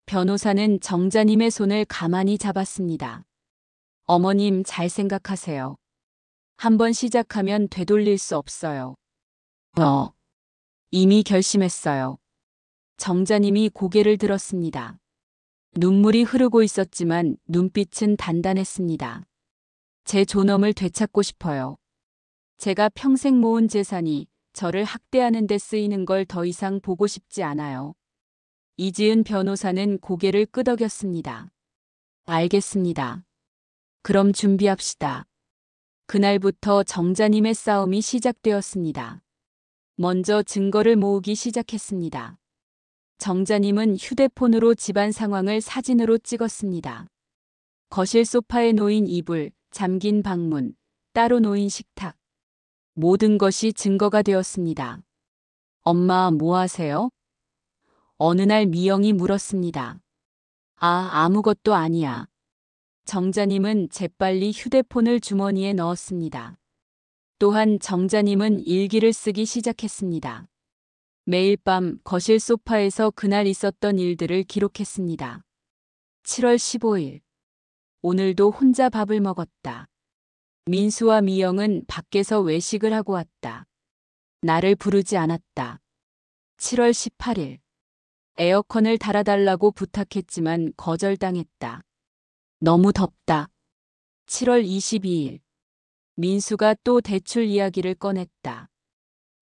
변호사는 정자님의 손을 가만히 잡았습니다. 어머님 잘 생각하세요. 한번 시작하면 되돌릴 수 없어요. 이미 결심했어요. 정자님이 고개를 들었습니다. 눈물이 흐르고 있었지만 눈빛은 단단했습니다. 제 존엄을 되찾고 싶어요. 제가 평생 모은 재산이 저를 학대하는 데 쓰이는 걸 더 이상 보고 싶지 않아요. 이지은 변호사는 고개를 끄덕였습니다. 알겠습니다. 그럼 준비합시다. 그날부터 정자님의 싸움이 시작되었습니다. 먼저 증거를 모으기 시작했습니다. 정자님은 휴대폰으로 집안 상황을 사진으로 찍었습니다. 거실 소파에 놓인 이불, 잠긴 방문, 따로 놓인 식탁. 모든 것이 증거가 되었습니다. 엄마 뭐 하세요? 어느 날 미영이 물었습니다. 아무것도 아니야. 정자님은 재빨리 휴대폰을 주머니에 넣었습니다. 또한 정자님은 일기를 쓰기 시작했습니다. 매일 밤 거실 소파에서 그날 있었던 일들을 기록했습니다. 7월 15일. 오늘도 혼자 밥을 먹었다. 민수와 미영은 밖에서 외식을 하고 왔다. 나를 부르지 않았다. 7월 18일. 에어컨을 달아달라고 부탁했지만 거절당했다. 너무 덥다. 7월 22일. 민수가 또 대출 이야기를 꺼냈다.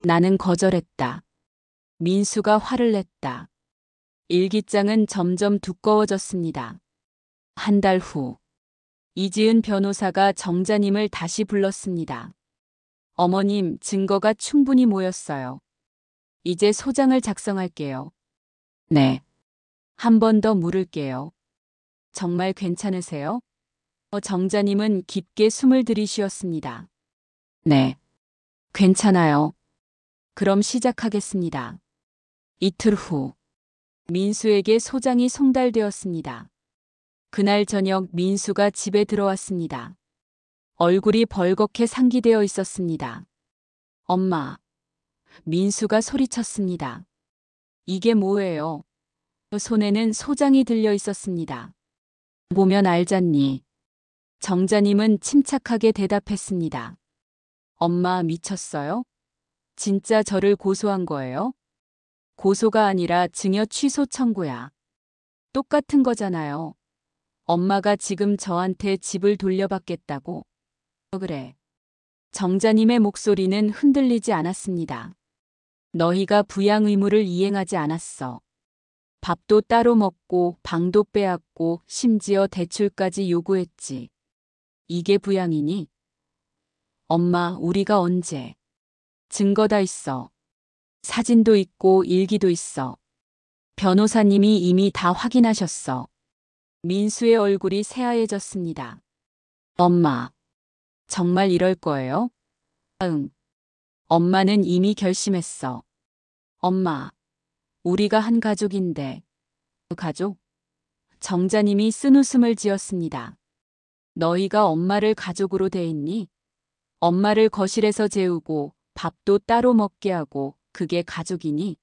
나는 거절했다. 민수가 화를 냈다. 일기장은 점점 두꺼워졌습니다. 한 달 후. 이지은 변호사가 정자님을 다시 불렀습니다. 어머님, 증거가 충분히 모였어요. 이제 소장을 작성할게요. 네. 한 번 더 물을게요. 정말 괜찮으세요? 정자님은 깊게 숨을 들이쉬었습니다. 네. 괜찮아요. 그럼 시작하겠습니다. 이틀 후. 민수에게 소장이 송달되었습니다. 그날 저녁 민수가 집에 들어왔습니다. 얼굴이 벌겋게 상기되어 있었습니다. 엄마. 민수가 소리쳤습니다. 이게 뭐예요? 손에는 소장이 들려 있었습니다. 보면 알잖니. 정자님은 침착하게 대답했습니다. 엄마 미쳤어요? 진짜 저를 고소한 거예요? 고소가 아니라 증여 취소 청구야. 똑같은 거잖아요. 엄마가 지금 저한테 집을 돌려받겠다고. 그래. 정자님의 목소리는 흔들리지 않았습니다. 너희가 부양 의무를 이행하지 않았어. 밥도 따로 먹고 방도 빼앗고 심지어 대출까지 요구했지. 이게 부양이니? 엄마, 우리가 언제? 증거 다 있어. 사진도 있고 일기도 있어. 변호사님이 이미 다 확인하셨어. 민수의 얼굴이 새하얘졌습니다. 엄마, 정말 이럴 거예요? 응. 엄마는 이미 결심했어. 엄마, 우리가 한 가족인데. 가족? 정자님이 쓴웃음을 지었습니다. 너희가 엄마를 가족으로 대했니? 엄마를 거실에서 재우고 밥도 따로 먹게 하고 그게 가족이니?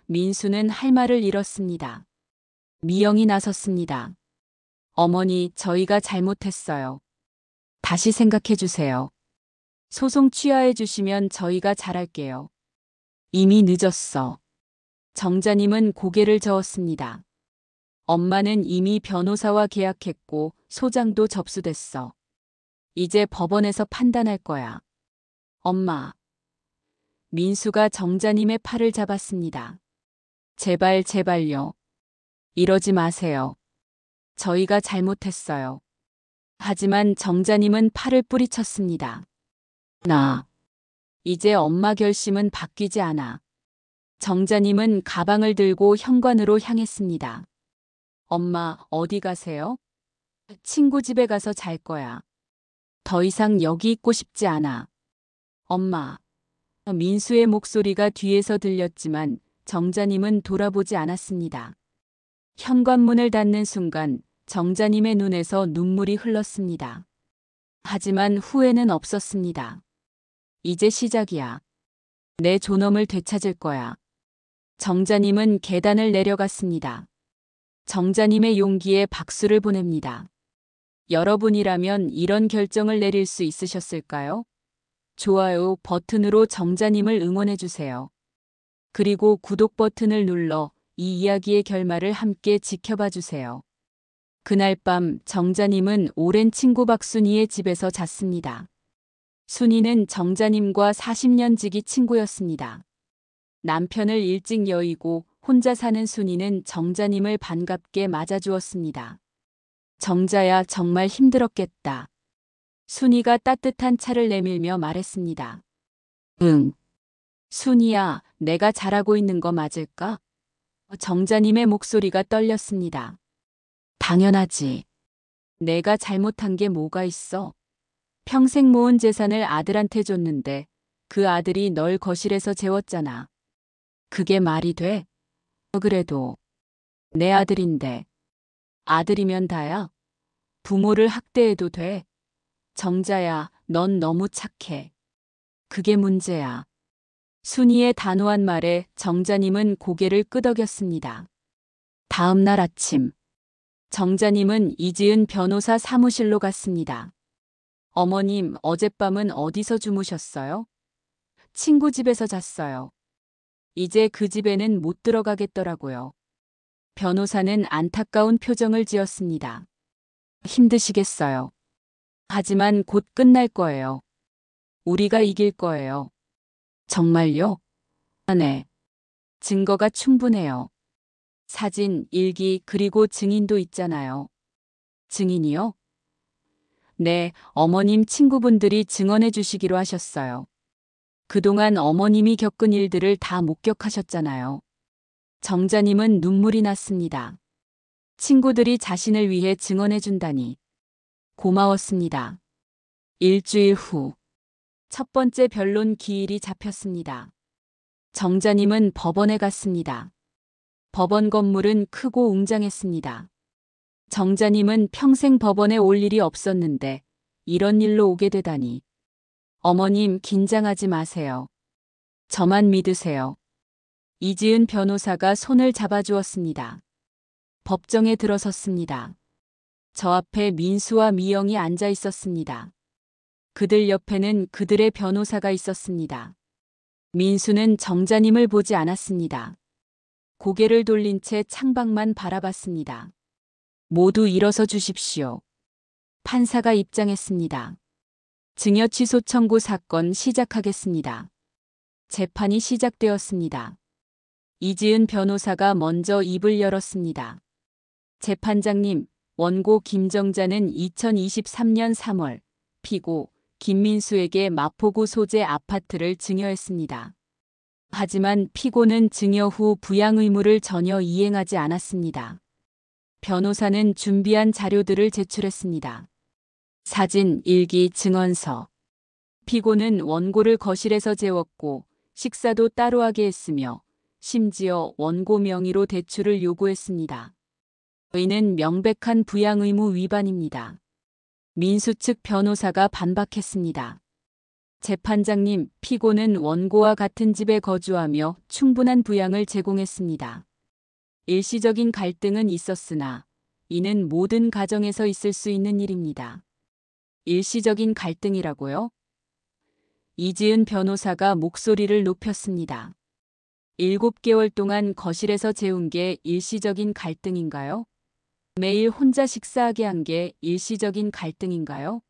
민수는 할 말을 잃었습니다. 미영이 나섰습니다. 어머니, 저희가 잘못했어요. 다시 생각해 주세요. 소송 취하해 주시면 저희가 잘할게요. 이미 늦었어. 정자님은 고개를 저었습니다. 엄마는 이미 변호사와 계약했고 소장도 접수됐어. 이제 법원에서 판단할 거야. 엄마. 민수가 정자님의 팔을 잡았습니다. 제발 제발요. 이러지 마세요. 저희가 잘못했어요. 하지만 정자님은 팔을 뿌리쳤습니다. 나. 이제 엄마 결심은 바뀌지 않아. 정자님은 가방을 들고 현관으로 향했습니다. 엄마, 어디 가세요? 친구 집에 가서 잘 거야. 더 이상 여기 있고 싶지 않아. 엄마. 민수의 목소리가 뒤에서 들렸지만 정자님은 돌아보지 않았습니다. 현관문을 닫는 순간 정자님의 눈에서 눈물이 흘렀습니다. 하지만 후회는 없었습니다. 이제 시작이야. 내 존엄을 되찾을 거야. 정자님은 계단을 내려갔습니다. 정자님의 용기에 박수를 보냅니다. 여러분이라면 이런 결정을 내릴 수 있으셨을까요? 좋아요 버튼으로 정자님을 응원해주세요. 그리고 구독 버튼을 눌러 이 이야기의 결말을 함께 지켜봐 주세요. 그날 밤 정자님은 오랜 친구 박순이의 집에서 잤습니다. 순이는 정자님과 40년 지기 친구였습니다. 남편을 일찍 여의고 혼자 사는 순이는 정자님을 반갑게 맞아주었습니다. 정자야 정말 힘들었겠다. 순이가 따뜻한 차를 내밀며 말했습니다. 응. 순이야, 내가 잘하고 있는 거 맞을까? 정자님의 목소리가 떨렸습니다. 당연하지. 내가 잘못한 게 뭐가 있어? 평생 모은 재산을 아들한테 줬는데 그 아들이 널 거실에서 재웠잖아. 그게 말이 돼? 그래도 내 아들인데. 아들이면 다야? 부모를 학대해도 돼? 정자야, 넌 너무 착해. 그게 문제야. 순이의 단호한 말에 정자님은 고개를 끄덕였습니다. 다음 날 아침, 정자님은 이지은 변호사 사무실로 갔습니다. 어머님, 어젯밤은 어디서 주무셨어요? 친구 집에서 잤어요. 이제 그 집에는 못 들어가겠더라고요. 변호사는 안타까운 표정을 지었습니다. 힘드시겠어요. 하지만 곧 끝날 거예요. 우리가 이길 거예요. 정말요? 네. 증거가 충분해요. 사진, 일기, 그리고 증인도 있잖아요. 증인이요? 네, 어머님 친구분들이 증언해 주시기로 하셨어요. 그동안 어머님이 겪은 일들을 다 목격하셨잖아요. 정자님은 눈물이 났습니다. 친구들이 자신을 위해 증언해 준다니. 고마웠습니다. 일주일 후, 첫 번째 변론 기일이 잡혔습니다. 정자님은 법원에 갔습니다. 법원 건물은 크고 웅장했습니다. 정자님은 평생 법원에 올 일이 없었는데 이런 일로 오게 되다니. 어머님 긴장하지 마세요. 저만 믿으세요. 이지은 변호사가 손을 잡아주었습니다. 법정에 들어섰습니다. 저 앞에 민수와 미영이 앉아 있었습니다. 그들 옆에는 그들의 변호사가 있었습니다. 민수는 정자님을 보지 않았습니다. 고개를 돌린 채 창밖만 바라봤습니다. 모두 일어서 주십시오. 판사가 입장했습니다. 증여 취소 청구 사건 시작하겠습니다. 재판이 시작되었습니다. 이지은 변호사가 먼저 입을 열었습니다. 재판장님, 원고 김정자는 2023년 3월 피고 김민수에게 마포구 소재 아파트를 증여했습니다. 하지만 피고는 증여 후 부양 의무를 전혀 이행하지 않았습니다. 변호사는 준비한 자료들을 제출했습니다. 사진, 일기, 증언서. 피고는 원고를 거실에서 재웠고 식사도 따로 하게 했으며 심지어 원고 명의로 대출을 요구했습니다. 이는 명백한 부양 의무 위반입니다. 민수 측 변호사가 반박했습니다. 재판장님, 피고는 원고와 같은 집에 거주하며 충분한 부양을 제공했습니다. 일시적인 갈등은 있었으나 이는 모든 가정에서 있을 수 있는 일입니다. 일시적인 갈등이라고요? 이지은 변호사가 목소리를 높였습니다. 7개월 동안 거실에서 재운 게 일시적인 갈등인가요? 매일 혼자 식사하게 한 게 일시적인 갈등인가요?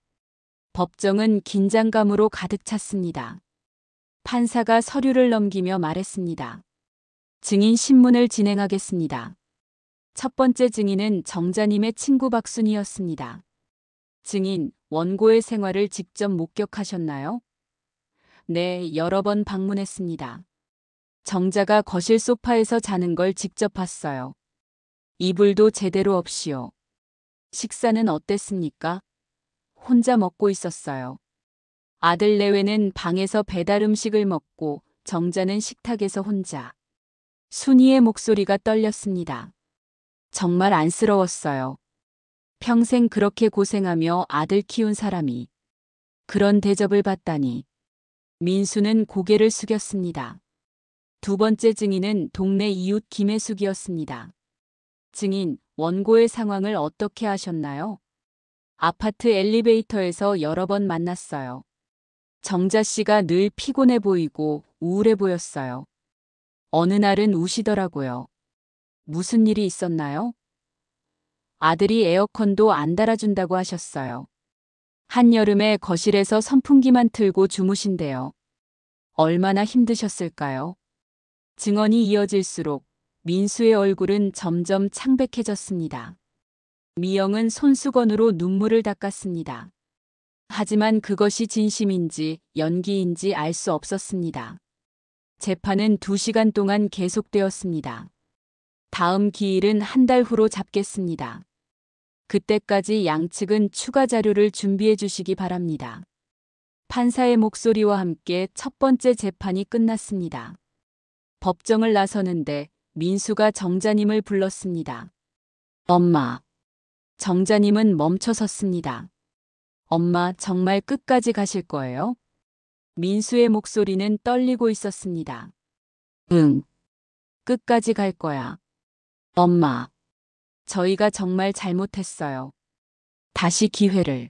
법정은 긴장감으로 가득 찼습니다. 판사가 서류를 넘기며 말했습니다. 증인 신문을 진행하겠습니다. 첫 번째 증인은 정자님의 친구 박순이었습니다. 증인, 원고의 생활을 직접 목격하셨나요? 네, 여러 번 방문했습니다. 정자가 거실 소파에서 자는 걸 직접 봤어요. 이불도 제대로 없이요. 식사는 어땠습니까? 혼자 먹고 있었어요. 아들 내외는 방에서 배달 음식을 먹고 정자는 식탁에서 혼자. 순이의 목소리가 떨렸습니다. 정말 안쓰러웠어요. 평생 그렇게 고생하며 아들 키운 사람이 그런 대접을 받다니. 민수는 고개를 숙였습니다. 두 번째 증인은 동네 이웃 김혜숙이었습니다. 증인, 원고의 상황을 어떻게 아셨나요? 아파트 엘리베이터에서 여러 번 만났어요. 정자 씨가 늘 피곤해 보이고 우울해 보였어요. 어느 날은 우시더라고요. 무슨 일이 있었나요? 아들이 에어컨도 안 달아준다고 하셨어요. 한여름에 거실에서 선풍기만 틀고 주무신대요. 얼마나 힘드셨을까요? 증언이 이어질수록 민수의 얼굴은 점점 창백해졌습니다. 미영은 손수건으로 눈물을 닦았습니다. 하지만 그것이 진심인지 연기인지 알 수 없었습니다. 재판은 2시간 동안 계속되었습니다. 다음 기일은 한 달 후로 잡겠습니다. 그때까지 양측은 추가 자료를 준비해 주시기 바랍니다. 판사의 목소리와 함께 첫 번째 재판이 끝났습니다. 법정을 나서는데 민수가 정자님을 불렀습니다. 엄마. 정자님은 멈춰 섰습니다. 엄마, 정말 끝까지 가실 거예요? 민수의 목소리는 떨리고 있었습니다. 응. 끝까지 갈 거야. 엄마. 저희가 정말 잘못했어요. 다시 기회를.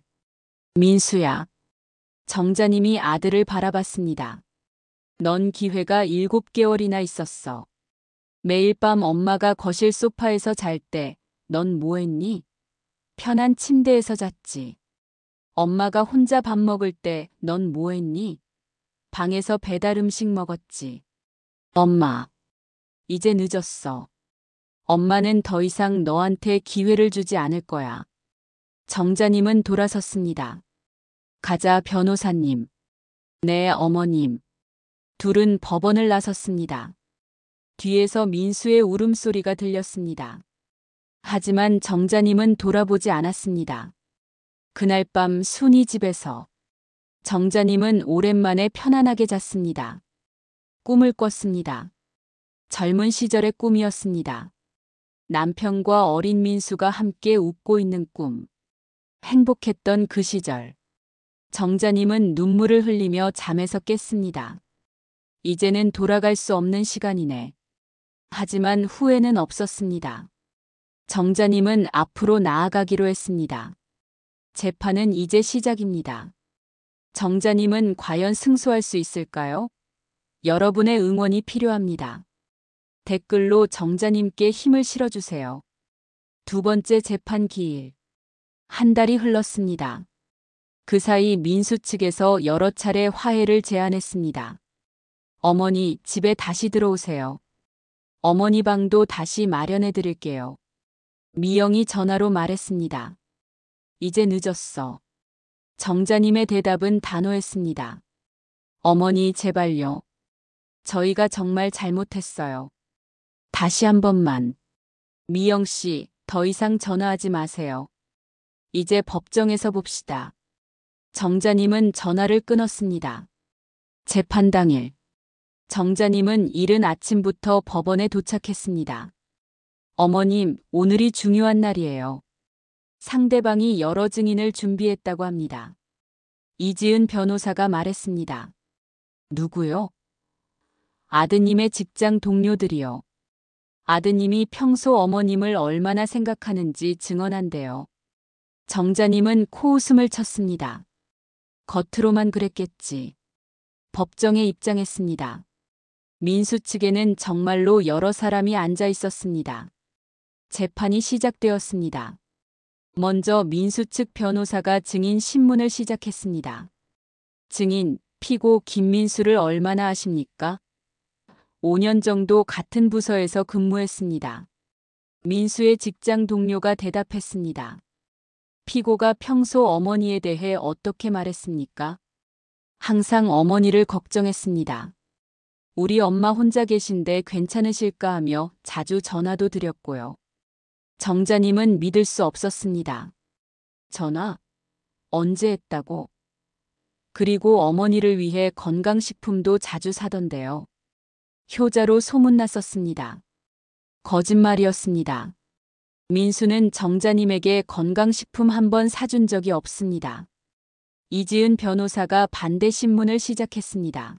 민수야. 정자님이 아들을 바라봤습니다. 넌 기회가 7개월이나 있었어. 매일 밤 엄마가 거실 소파에서 잘 때 넌 뭐 했니? 편한 침대에서 잤지. 엄마가 혼자 밥 먹을 때 넌 뭐 했니? 방에서 배달 음식 먹었지. 엄마. 이제 늦었어. 엄마는 더 이상 너한테 기회를 주지 않을 거야. 정자님은 돌아섰습니다. 가자, 변호사님. 네, 어머님. 둘은 법원을 나섰습니다. 뒤에서 민수의 울음소리가 들렸습니다. 하지만 정자님은 돌아보지 않았습니다. 그날 밤 순이 집에서 정자님은 오랜만에 편안하게 잤습니다. 꿈을 꿨습니다. 젊은 시절의 꿈이었습니다. 남편과 어린 민수가 함께 웃고 있는 꿈. 행복했던 그 시절. 정자님은 눈물을 흘리며 잠에서 깼습니다. 이제는 돌아갈 수 없는 시간이네. 하지만 후회는 없었습니다. 정자님은 앞으로 나아가기로 했습니다. 재판은 이제 시작입니다. 정자님은 과연 승소할 수 있을까요? 여러분의 응원이 필요합니다. 댓글로 정자님께 힘을 실어주세요. 두 번째 재판 기일. 한 달이 흘렀습니다. 그 사이 민수 측에서 여러 차례 화해를 제안했습니다. 어머니, 집에 다시 들어오세요. 어머니 방도 다시 마련해 드릴게요. 미영이 전화로 말했습니다. 이제 늦었어. 정자님의 대답은 단호했습니다. 어머니, 제발요. 저희가 정말 잘못했어요. 다시 한 번만. 미영 씨, 더 이상 전화하지 마세요. 이제 법정에서 봅시다. 정자님은 전화를 끊었습니다. 재판 당일. 정자님은 이른 아침부터 법원에 도착했습니다. 어머님, 오늘이 중요한 날이에요. 상대방이 여러 증인을 준비했다고 합니다. 이지은 변호사가 말했습니다. 누구요? 아드님의 직장 동료들이요. 아드님이 평소 어머님을 얼마나 생각하는지 증언한대요. 정자님은 코웃음을 쳤습니다. 겉으로만 그랬겠지. 법정에 입장했습니다. 민수 측에는 정말로 여러 사람이 앉아 있었습니다. 재판이 시작되었습니다. 먼저 민수 측 변호사가 증인 신문을 시작했습니다. 증인, 피고 김민수를 얼마나 아십니까? 5년 정도 같은 부서에서 근무했습니다. 민수의 직장 동료가 대답했습니다. 피고가 평소 어머니에 대해 어떻게 말했습니까? 항상 어머니를 걱정했습니다. 우리 엄마 혼자 계신데 괜찮으실까 하며 자주 전화도 드렸고요. 정자님은 믿을 수 없었습니다. 전화? 언제 했다고? 그리고 어머니를 위해 건강식품도 자주 사던데요. 효자로 소문났었습니다. 거짓말이었습니다. 민수는 정자님에게 건강식품 한 번 사준 적이 없습니다. 이지은 변호사가 반대 신문을 시작했습니다.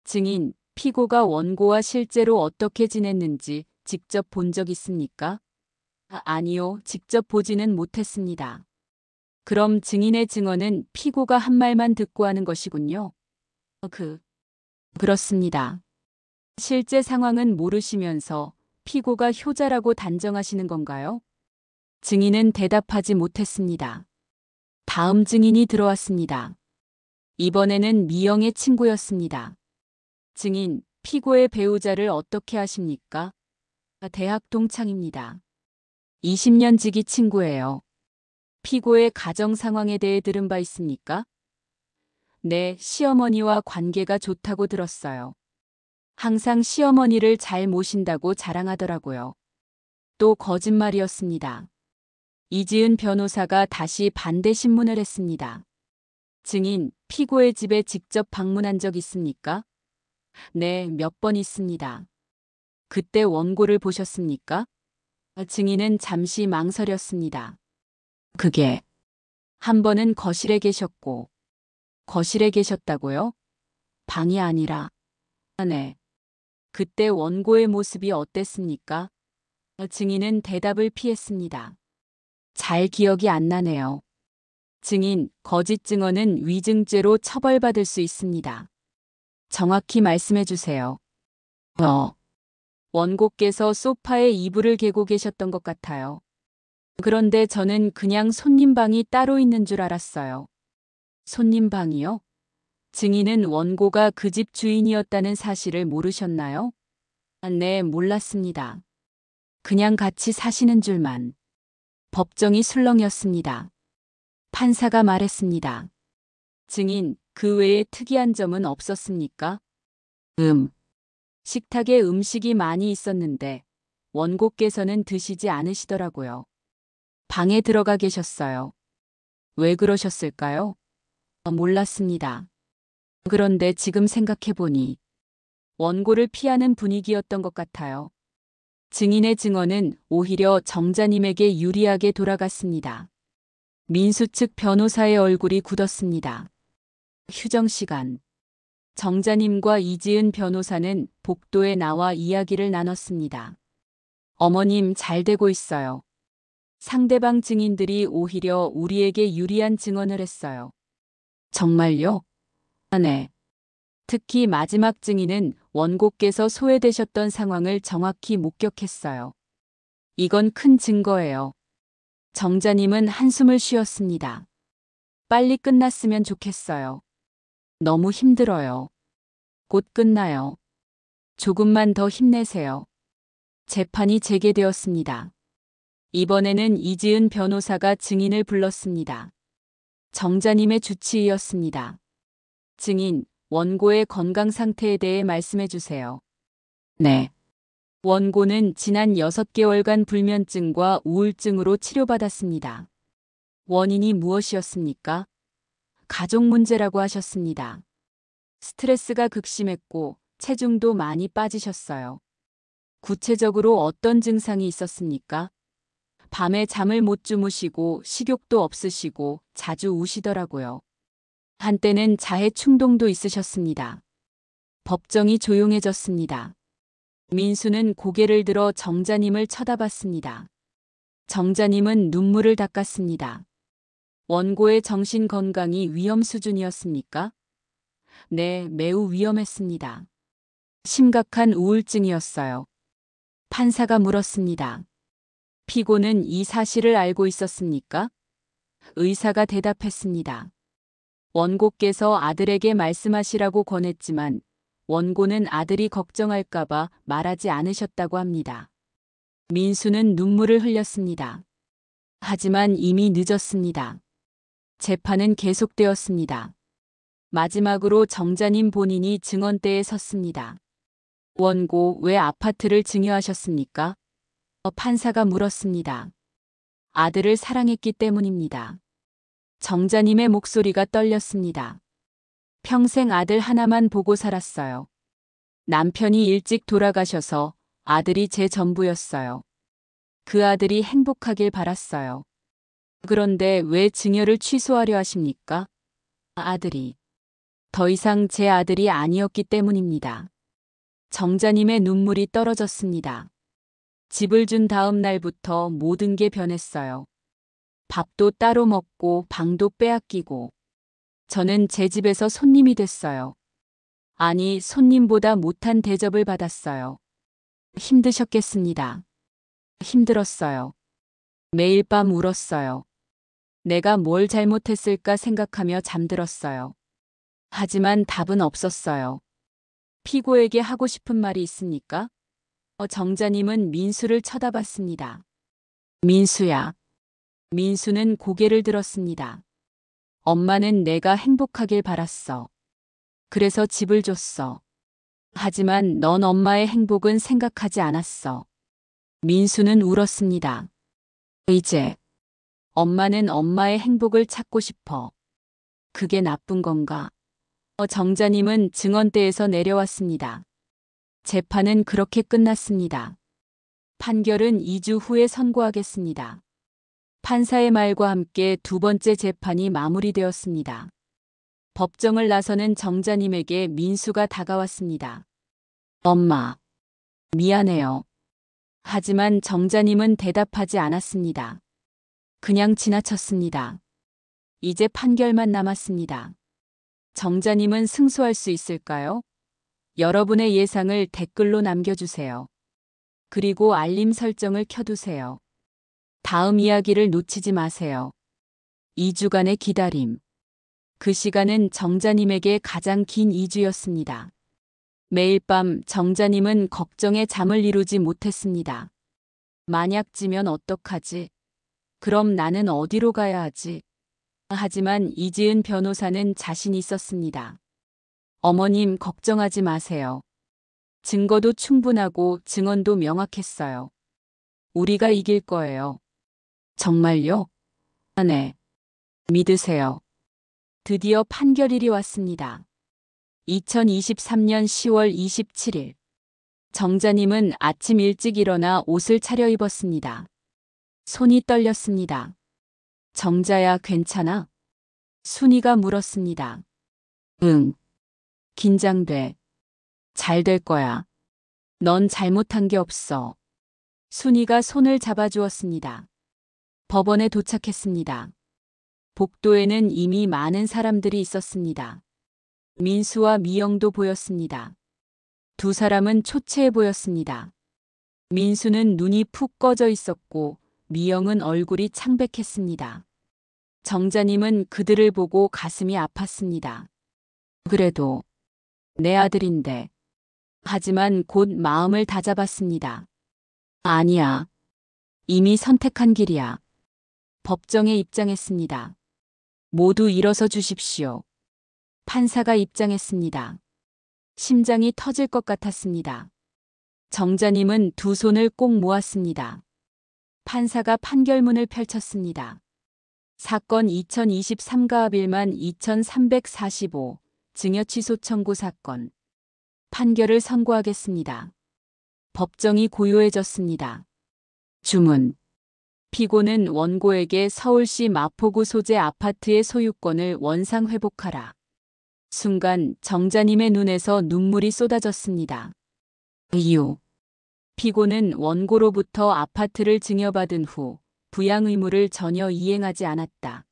증인, 피고가 원고와 실제로 어떻게 지냈는지 직접 본 적 있습니까? 아니요, 직접 보지는 못했습니다. 그럼 증인의 증언은 피고가 한 말만 듣고 하는 것이군요. 그렇습니다. 실제 상황은 모르시면서 피고가 효자라고 단정하시는 건가요? 증인은 대답하지 못했습니다. 다음 증인이 들어왔습니다. 이번에는 미영의 친구였습니다. 증인, 피고의 배우자를 어떻게 아십니까? 대학 동창입니다. 20년 지기 친구예요. 피고의 가정 상황에 대해 들은 바 있습니까? 네, 시어머니와 관계가 좋다고 들었어요. 항상 시어머니를 잘 모신다고 자랑하더라고요. 또 거짓말이었습니다. 이지은 변호사가 다시 반대 신문을 했습니다. 증인, 피고의 집에 직접 방문한 적 있습니까? 네, 몇 번 있습니다. 그때 원고를 보셨습니까? 증인은 잠시 망설였습니다. 그게 한 번은 거실에 계셨고, 거실에 계셨다고요? 방이 아니라. 네. 그때 원고의 모습이 어땠습니까? 증인은 대답을 피했습니다. 잘 기억이 안 나네요. 증인, 거짓 증언은 위증죄로 처벌받을 수 있습니다. 정확히 말씀해 주세요. 원고께서 소파에 이불을 개고 계셨던 것 같아요. 그런데 저는 그냥 손님 방이 따로 있는 줄 알았어요. 손님 방이요? 증인은 원고가 그 집 주인이었다는 사실을 모르셨나요? 네, 몰랐습니다. 그냥 같이 사시는 줄만. 법정이 술렁였습니다. 판사가 말했습니다. 증인, 그 외에 특이한 점은 없었습니까? 식탁에 음식이 많이 있었는데 원고께서는 드시지 않으시더라고요. 방에 들어가 계셨어요. 왜 그러셨을까요? 몰랐습니다. 그런데 지금 생각해보니 원고를 피하는 분위기였던 것 같아요. 증인의 증언은 오히려 정자님에게 유리하게 돌아갔습니다. 민수 측 변호사의 얼굴이 굳었습니다. 휴정 시간. 정자님과 이지은 변호사는 복도에 나와 이야기를 나눴습니다. 어머님 잘 되고 있어요. 상대방 증인들이 오히려 우리에게 유리한 증언을 했어요. 정말요? 네. 특히 마지막 증인은 원고께서 소외되셨던 상황을 정확히 목격했어요. 이건 큰 증거예요. 정자님은 한숨을 쉬었습니다. 빨리 끝났으면 좋겠어요. 너무 힘들어요. 곧 끝나요. 조금만 더 힘내세요. 재판이 재개되었습니다. 이번에는 이지은 변호사가 증인을 불렀습니다. 정자님의 주치의였습니다. 증인, 원고의 건강 상태에 대해 말씀해 주세요. 네. 원고는 지난 6개월간 불면증과 우울증으로 치료받았습니다. 원인이 무엇이었습니까? 가족 문제라고 하셨습니다. 스트레스가 극심했고 체중도 많이 빠지셨어요. 구체적으로 어떤 증상이 있었습니까? 밤에 잠을 못 주무시고 식욕도 없으시고 자주 우시더라고요. 한때는 자해 충동도 있으셨습니다. 법정이 조용해졌습니다. 민수는 고개를 들어 정자님을 쳐다봤습니다. 정자님은 눈물을 닦았습니다. 원고의 정신 건강이 위험 수준이었습니까? 네, 매우 위험했습니다. 심각한 우울증이었어요. 판사가 물었습니다. 피고는 이 사실을 알고 있었습니까? 의사가 대답했습니다. 원고께서 아들에게 말씀하시라고 권했지만 원고는 아들이 걱정할까봐 말하지 않으셨다고 합니다. 민수는 눈물을 흘렸습니다. 하지만 이미 늦었습니다. 재판은 계속되었습니다. 마지막으로 정자님 본인이 증언대에 섰습니다. 원고, 왜 아파트를 증여하셨습니까? 판사가 물었습니다. 아들을 사랑했기 때문입니다. 정자님의 목소리가 떨렸습니다. 평생 아들 하나만 보고 살았어요. 남편이 일찍 돌아가셔서 아들이 제 전부였어요. 그 아들이 행복하길 바랐어요. 그런데 왜 증여를 취소하려 하십니까? 아들이 더 이상 제 아들이 아니었기 때문입니다. 정자님의 눈물이 떨어졌습니다. 집을 준 다음 날부터 모든 게 변했어요. 밥도 따로 먹고 방도 빼앗기고 저는 제 집에서 손님이 됐어요. 아니, 손님보다 못한 대접을 받았어요. 힘드셨겠습니다. 힘들었어요. 매일 밤 울었어요. 내가 뭘 잘못했을까 생각하며 잠들었어요. 하지만 답은 없었어요. 피고에게 하고 싶은 말이 있습니까? 정자님은 민수를 쳐다봤습니다. 민수야. 민수는 고개를 들었습니다. 엄마는 내가 행복하길 바랐어. 그래서 집을 줬어. 하지만 넌 엄마의 행복은 생각하지 않았어. 민수는 울었습니다. 이제 엄마는 엄마의 행복을 찾고 싶어. 그게 나쁜 건가? 정자님은 증언대에서 내려왔습니다. 재판은 그렇게 끝났습니다. 판결은 2주 후에 선고하겠습니다. 판사의 말과 함께 두 번째 재판이 마무리되었습니다. 법정을 나서는 정자님에게 민수가 다가왔습니다. 엄마, 미안해요. 하지만 정자님은 대답하지 않았습니다. 그냥 지나쳤습니다. 이제 판결만 남았습니다. 정자님은 승소할 수 있을까요? 여러분의 예상을 댓글로 남겨주세요. 그리고 알림 설정을 켜두세요. 다음 이야기를 놓치지 마세요. 2주간의 기다림. 그 시간은 정자님에게 가장 긴 2주였습니다. 매일 밤 정자님은 걱정에 잠을 이루지 못했습니다. 만약 지면 어떡하지? 그럼 나는 어디로 가야 하지? 하지만 이지은 변호사는 자신 있었습니다. 어머님, 걱정하지 마세요. 증거도 충분하고 증언도 명확했어요. 우리가 이길 거예요. 정말요? 네. 믿으세요. 드디어 판결일이 왔습니다. 2023년 10월 27일. 정자님은 아침 일찍 일어나 옷을 차려입었습니다. 손이 떨렸습니다. 정자야, 괜찮아? 순이가 물었습니다. 응. 긴장돼. 잘 될 거야. 넌 잘못한 게 없어. 순이가 손을 잡아주었습니다. 법원에 도착했습니다. 복도에는 이미 많은 사람들이 있었습니다. 민수와 미영도 보였습니다. 두 사람은 초췌해 보였습니다. 민수는 눈이 푹 꺼져 있었고 미영은 얼굴이 창백했습니다. 정자님은 그들을 보고 가슴이 아팠습니다. 그래도 내 아들인데. 하지만 곧 마음을 다잡았습니다. 아니야. 이미 선택한 길이야. 법정에 입장했습니다. 모두 일어서 주십시오. 판사가 입장했습니다. 심장이 터질 것 같았습니다. 정자님은 두 손을 꼭 모았습니다. 판사가 판결문을 펼쳤습니다. 사건 2023가압 1만 2345 증여 취소 청구 사건. 판결을 선고하겠습니다. 법정이 고요해졌습니다. 주문. 피고는 원고에게 서울시 마포구 소재 아파트의 소유권을 원상 회복하라. 순간 정자님의 눈에서 눈물이 쏟아졌습니다. 이유. 피고는 원고로부터 아파트를 증여받은 후 부양 의무를 전혀 이행하지 않았다.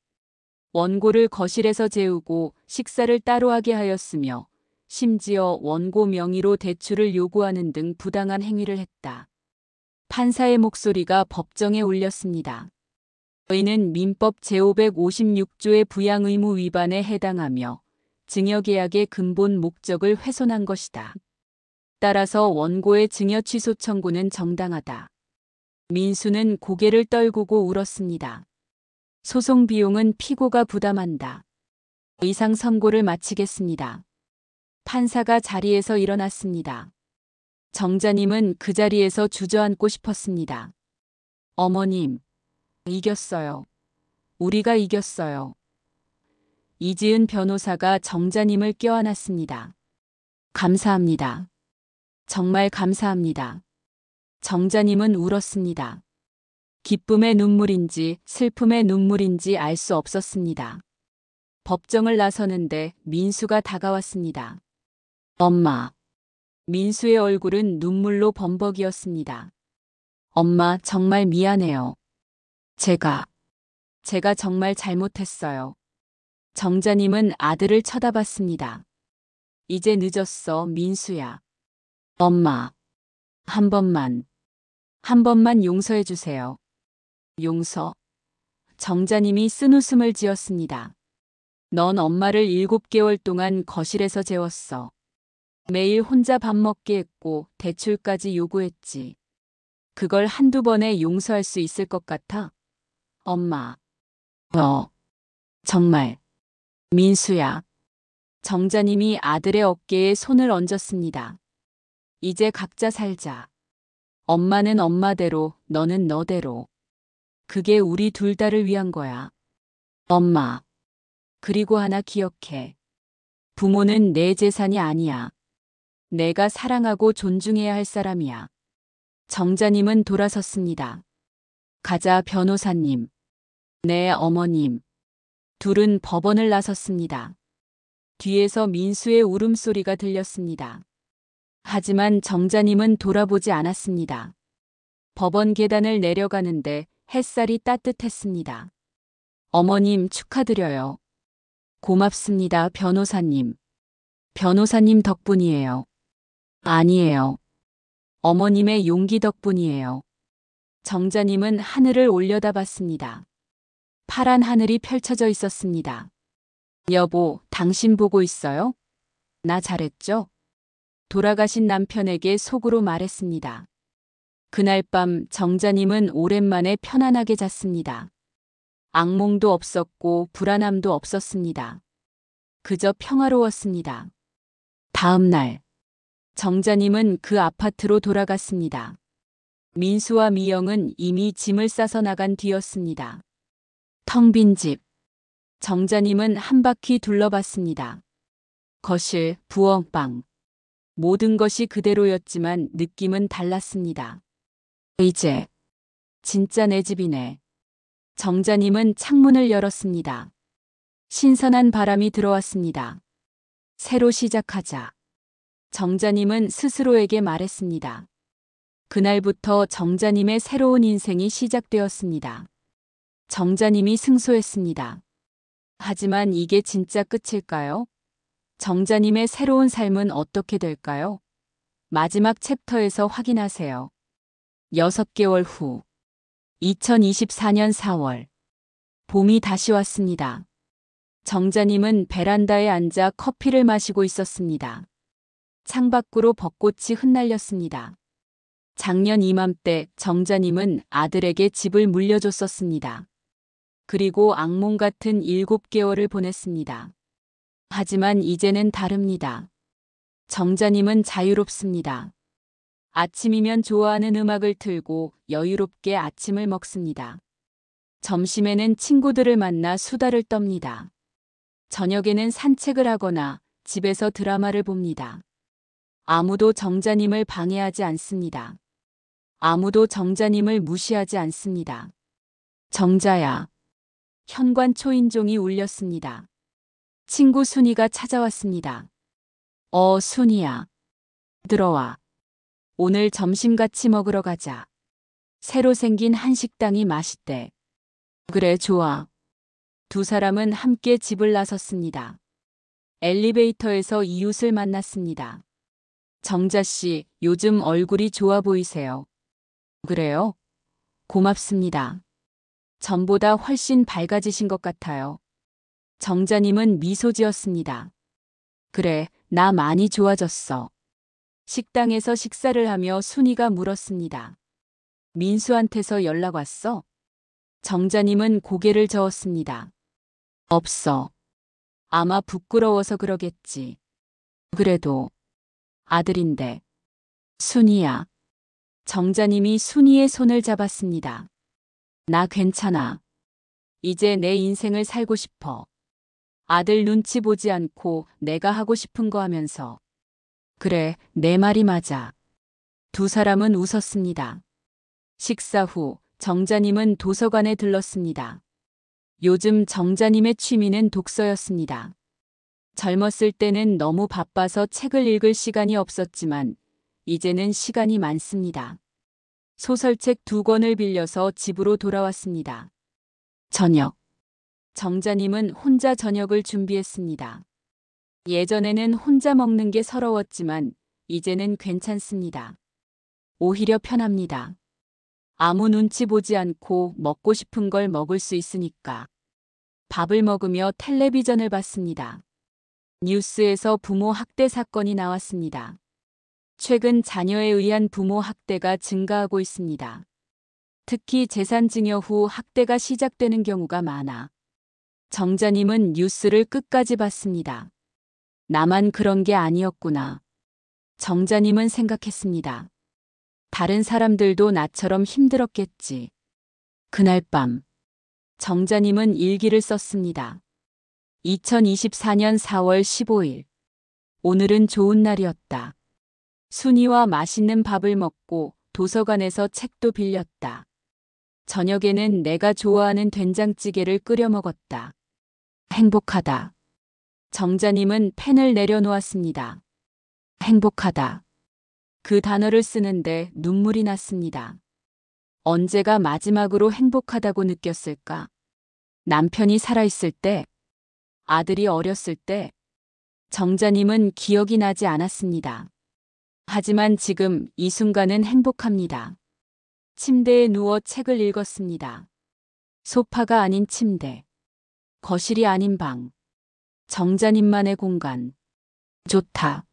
원고를 거실에서 재우고 식사를 따로 하게 하였으며 심지어 원고 명의로 대출을 요구하는 등 부당한 행위를 했다. 판사의 목소리가 법정에 울렸습니다. 이는 민법 제556조의 부양 의무 위반에 해당하며 증여계약의 근본 목적을 훼손한 것이다. 따라서 원고의 증여 취소 청구는 정당하다. 민수는 고개를 떨구고 울었습니다. 소송 비용은 피고가 부담한다. 이상 선고를 마치겠습니다. 판사가 자리에서 일어났습니다. 정자님은 그 자리에서 주저앉고 싶었습니다. 어머님, 이겼어요. 우리가 이겼어요. 이지은 변호사가 정자님을 껴안았습니다. 감사합니다. 정말 감사합니다. 정자님은 울었습니다. 기쁨의 눈물인지 슬픔의 눈물인지 알 수 없었습니다. 법정을 나서는데 민수가 다가왔습니다. 엄마. 민수의 얼굴은 눈물로 범벅이었습니다. 엄마, 정말 미안해요. 제가 정말 잘못했어요. 정자님은 아들을 쳐다봤습니다. 이제 늦었어, 민수야. 엄마, 한 번만 용서해 주세요. 용서? 정자님이 쓴웃음을 지었습니다. 넌 엄마를 7개월 동안 거실에서 재웠어. 매일 혼자 밥 먹게 했고 대출까지 요구했지. 그걸 한두 번에 용서할 수 있을 것 같아? 엄마. 정말. 민수야. 정자님이 아들의 어깨에 손을 얹었습니다. 이제 각자 살자. 엄마는 엄마대로, 너는 너대로. 그게 우리 둘 다를 위한 거야. 엄마. 그리고 하나 기억해. 부모는 내 재산이 아니야. 내가 사랑하고 존중해야 할 사람이야. 정자님은 돌아섰습니다. 가자, 변호사님. 네, 어머님. 둘은 법원을 나섰습니다. 뒤에서 민수의 울음소리가 들렸습니다. 하지만 정자님은 돌아보지 않았습니다. 법원 계단을 내려가는데 햇살이 따뜻했습니다. 어머님, 축하드려요. 고맙습니다, 변호사님. 변호사님 덕분이에요. 아니에요. 어머님의 용기 덕분이에요. 정자님은 하늘을 올려다봤습니다. 파란 하늘이 펼쳐져 있었습니다. 여보, 당신 보고 있어요? 나 잘했죠? 돌아가신 남편에게 속으로 말했습니다. 그날 밤 정자님은 오랜만에 편안하게 잤습니다. 악몽도 없었고 불안함도 없었습니다. 그저 평화로웠습니다. 다음 날, 정자님은 그 아파트로 돌아갔습니다. 민수와 미영은 이미 짐을 싸서 나간 뒤였습니다. 텅 빈 집. 정자님은 한 바퀴 둘러봤습니다. 거실, 부엌, 방. 모든 것이 그대로였지만 느낌은 달랐습니다. 이제 진짜 내 집이네. 정자님은 창문을 열었습니다. 신선한 바람이 들어왔습니다. 새로 시작하자. 정자님은 스스로에게 말했습니다. 그날부터 정자님의 새로운 인생이 시작되었습니다. 정자님이 승소했습니다. 하지만 이게 진짜 끝일까요? 정자님의 새로운 삶은 어떻게 될까요? 마지막 챕터에서 확인하세요. 6개월 후 2024년 4월 봄이 다시 왔습니다. 정자님은 베란다에 앉아 커피를 마시고 있었습니다. 창밖으로 벚꽃이 흩날렸습니다. 작년 이맘때 정자님은 아들에게 집을 물려줬었습니다. 그리고 악몽 같은 7개월을 보냈습니다. 하지만 이제는 다릅니다. 정자님은 자유롭습니다. 아침이면 좋아하는 음악을 틀고 여유롭게 아침을 먹습니다. 점심에는 친구들을 만나 수다를 떱니다. 저녁에는 산책을 하거나 집에서 드라마를 봅니다. 아무도 정자님을 방해하지 않습니다. 아무도 정자님을 무시하지 않습니다. 정자야. 현관 초인종이 울렸습니다. 친구 순이가 찾아왔습니다. 순이야. 들어와. 오늘 점심 같이 먹으러 가자. 새로 생긴 한식당이 맛있대. 그래, 좋아. 두 사람은 함께 집을 나섰습니다. 엘리베이터에서 이웃을 만났습니다. 정자 씨, 요즘 얼굴이 좋아 보이세요. 그래요? 고맙습니다. 전보다 훨씬 밝아지신 것 같아요. 정자님은 미소 지었습니다. 그래, 나 많이 좋아졌어. 식당에서 식사를 하며 순이가 물었습니다. 민수한테서 연락 왔어? 정자님은 고개를 저었습니다. 없어. 아마 부끄러워서 그러겠지. 그래도 아들인데. 순이야. 정자님이 순이의 손을 잡았습니다. 나 괜찮아. 이제 내 인생을 살고 싶어. 아들 눈치 보지 않고 내가 하고 싶은 거 하면서. 그래, 내 말이 맞아. 두 사람은 웃었습니다. 식사 후 정자님은 도서관에 들렀습니다. 요즘 정자님의 취미는 독서였습니다. 젊었을 때는 너무 바빠서 책을 읽을 시간이 없었지만 이제는 시간이 많습니다. 소설책 2권을 빌려서 집으로 돌아왔습니다. 저녁. 정자님은 혼자 저녁을 준비했습니다. 예전에는 혼자 먹는 게 서러웠지만 이제는 괜찮습니다. 오히려 편합니다. 아무 눈치 보지 않고 먹고 싶은 걸 먹을 수 있으니까. 밥을 먹으며 텔레비전을 봤습니다. 뉴스에서 부모 학대 사건이 나왔습니다. 최근 자녀에 의한 부모 학대가 증가하고 있습니다. 특히 재산 증여 후 학대가 시작되는 경우가 많아. 정자님은 뉴스를 끝까지 봤습니다. 나만 그런 게 아니었구나. 정자님은 생각했습니다. 다른 사람들도 나처럼 힘들었겠지. 그날 밤, 정자님은 일기를 썼습니다. 2024년 4월 15일. 오늘은 좋은 날이었다. 순이와 맛있는 밥을 먹고 도서관에서 책도 빌렸다. 저녁에는 내가 좋아하는 된장찌개를 끓여 먹었다. 행복하다. 정자님은 펜을 내려놓았습니다. 행복하다. 그 단어를 쓰는데 눈물이 났습니다. 언제가 마지막으로 행복하다고 느꼈을까? 남편이 살아있을 때, 아들이 어렸을 때, 정자님은 기억이 나지 않았습니다. 하지만 지금 이 순간은 행복합니다. 침대에 누워 책을 읽었습니다. 소파가 아닌 침대. 거실이 아닌 방. 정자님만의 공간. 좋다.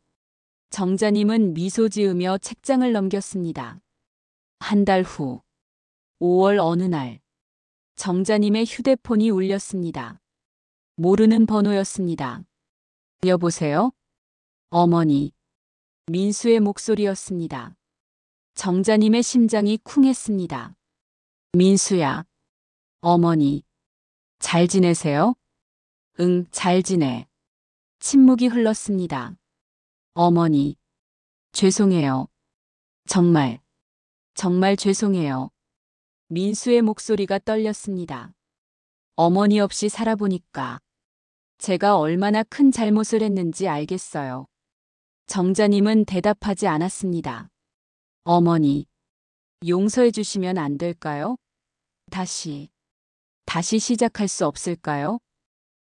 정자님은 미소 지으며 책장을 넘겼습니다. 한 달 후. 5월 어느 날. 정자님의 휴대폰이 울렸습니다. 모르는 번호였습니다. 여보세요? 어머니. 민수의 목소리였습니다. 정자님의 심장이 쿵했습니다. 민수야. 어머니. 잘 지내세요? 응, 잘 지내. 침묵이 흘렀습니다. 어머니. 죄송해요. 정말 죄송해요. 민수의 목소리가 떨렸습니다. 어머니 없이 살아보니까 제가 얼마나 큰 잘못을 했는지 알겠어요. 정자님은 대답하지 않았습니다. 어머니, 용서해 주시면 안 될까요? 다시 시작할 수 없을까요?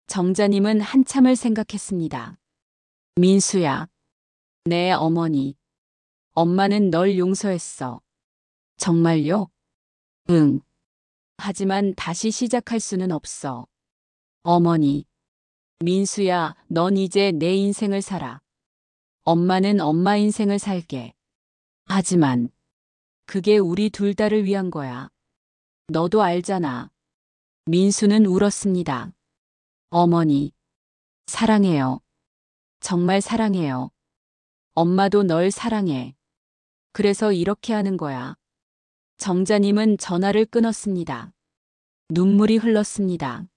정자님은 한참을 생각했습니다. 민수야, 네 어머니. 엄마는 널 용서했어. 정말요? 응. 하지만 다시 시작할 수는 없어. 어머니. 민수야, 넌 이제 내 인생을 살아. 엄마는 엄마 인생을 살게. 하지만 그게 우리 둘 다를 위한 거야. 너도 알잖아. 민수는 울었습니다. 어머니. 사랑해요. 정말 사랑해요. 엄마도 널 사랑해. 그래서 이렇게 하는 거야. 정자님은 전화를 끊었습니다. 눈물이 흘렀습니다.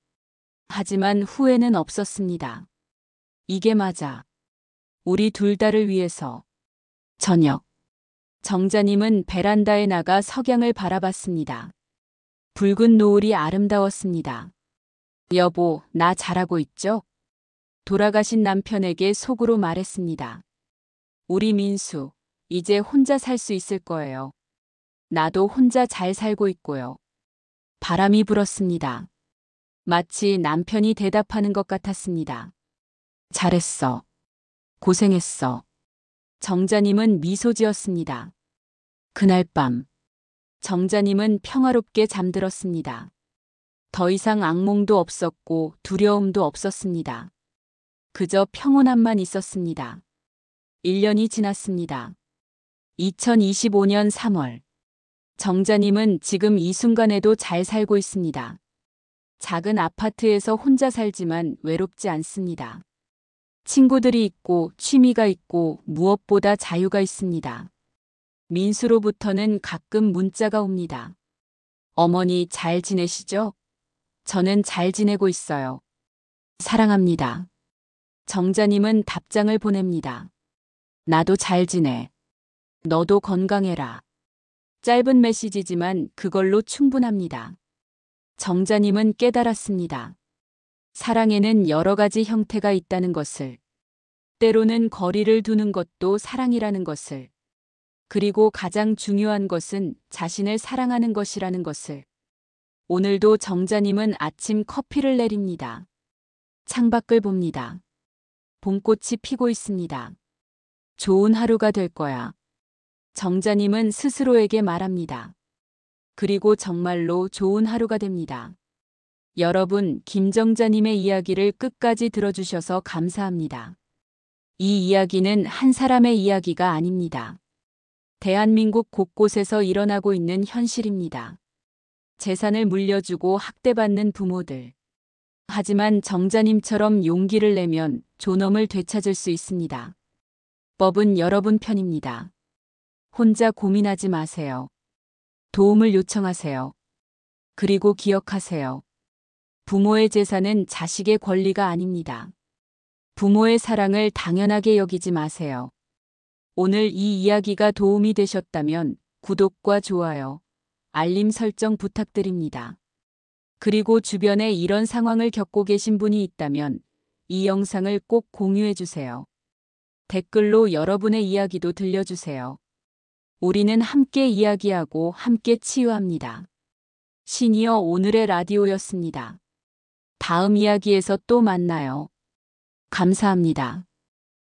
하지만 후회는 없었습니다. 이게 맞아. 우리 둘 다를 위해서. 저녁. 정자님은 베란다에 나가 석양을 바라봤습니다. 붉은 노을이 아름다웠습니다. 여보, 나 잘하고 있죠? 돌아가신 남편에게 속으로 말했습니다. 우리 민수, 이제 혼자 살 수 있을 거예요. 나도 혼자 잘 살고 있고요. 바람이 불었습니다. 마치 남편이 대답하는 것 같았습니다. 잘했어. 고생했어. 정자님은 미소 지었습니다. 그날 밤, 정자님은 평화롭게 잠들었습니다. 더 이상 악몽도 없었고 두려움도 없었습니다. 그저 평온함만 있었습니다. 1년이 지났습니다. 2025년 3월. 정자님은 지금 이 순간에도 잘 살고 있습니다. 작은 아파트에서 혼자 살지만 외롭지 않습니다. 친구들이 있고 취미가 있고 무엇보다 자유가 있습니다. 민수로부터는 가끔 문자가 옵니다. 어머니 잘 지내시죠? 저는 잘 지내고 있어요. 사랑합니다. 정자님은 답장을 보냅니다. 나도 잘 지내. 너도 건강해라. 짧은 메시지지만 그걸로 충분합니다. 정자님은 깨달았습니다. 사랑에는 여러 가지 형태가 있다는 것을, 때로는 거리를 두는 것도 사랑이라는 것을, 그리고 가장 중요한 것은 자신을 사랑하는 것이라는 것을. 오늘도 정자님은 아침 커피를 내립니다. 창밖을 봅니다. 봄꽃이 피고 있습니다. 좋은 하루가 될 거야. 정자님은 스스로에게 말합니다. 그리고 정말로 좋은 하루가 됩니다. 여러분, 김정자님의 이야기를 끝까지 들어주셔서 감사합니다. 이 이야기는 한 사람의 이야기가 아닙니다. 대한민국 곳곳에서 일어나고 있는 현실입니다. 재산을 물려주고 학대받는 부모들. 하지만 정자님처럼 용기를 내면 존엄을 되찾을 수 있습니다. 법은 여러분 편입니다. 혼자 고민하지 마세요. 도움을 요청하세요. 그리고 기억하세요. 부모의 재산은 자식의 권리가 아닙니다. 부모의 사랑을 당연하게 여기지 마세요. 오늘 이 이야기가 도움이 되셨다면 구독과 좋아요, 알림 설정 부탁드립니다. 그리고 주변에 이런 상황을 겪고 계신 분이 있다면 이 영상을 꼭 공유해 주세요. 댓글로 여러분의 이야기도 들려주세요. 우리는 함께 이야기하고 함께 치유합니다. 시니어 오늘의 라디오였습니다. 다음 이야기에서 또 만나요. 감사합니다.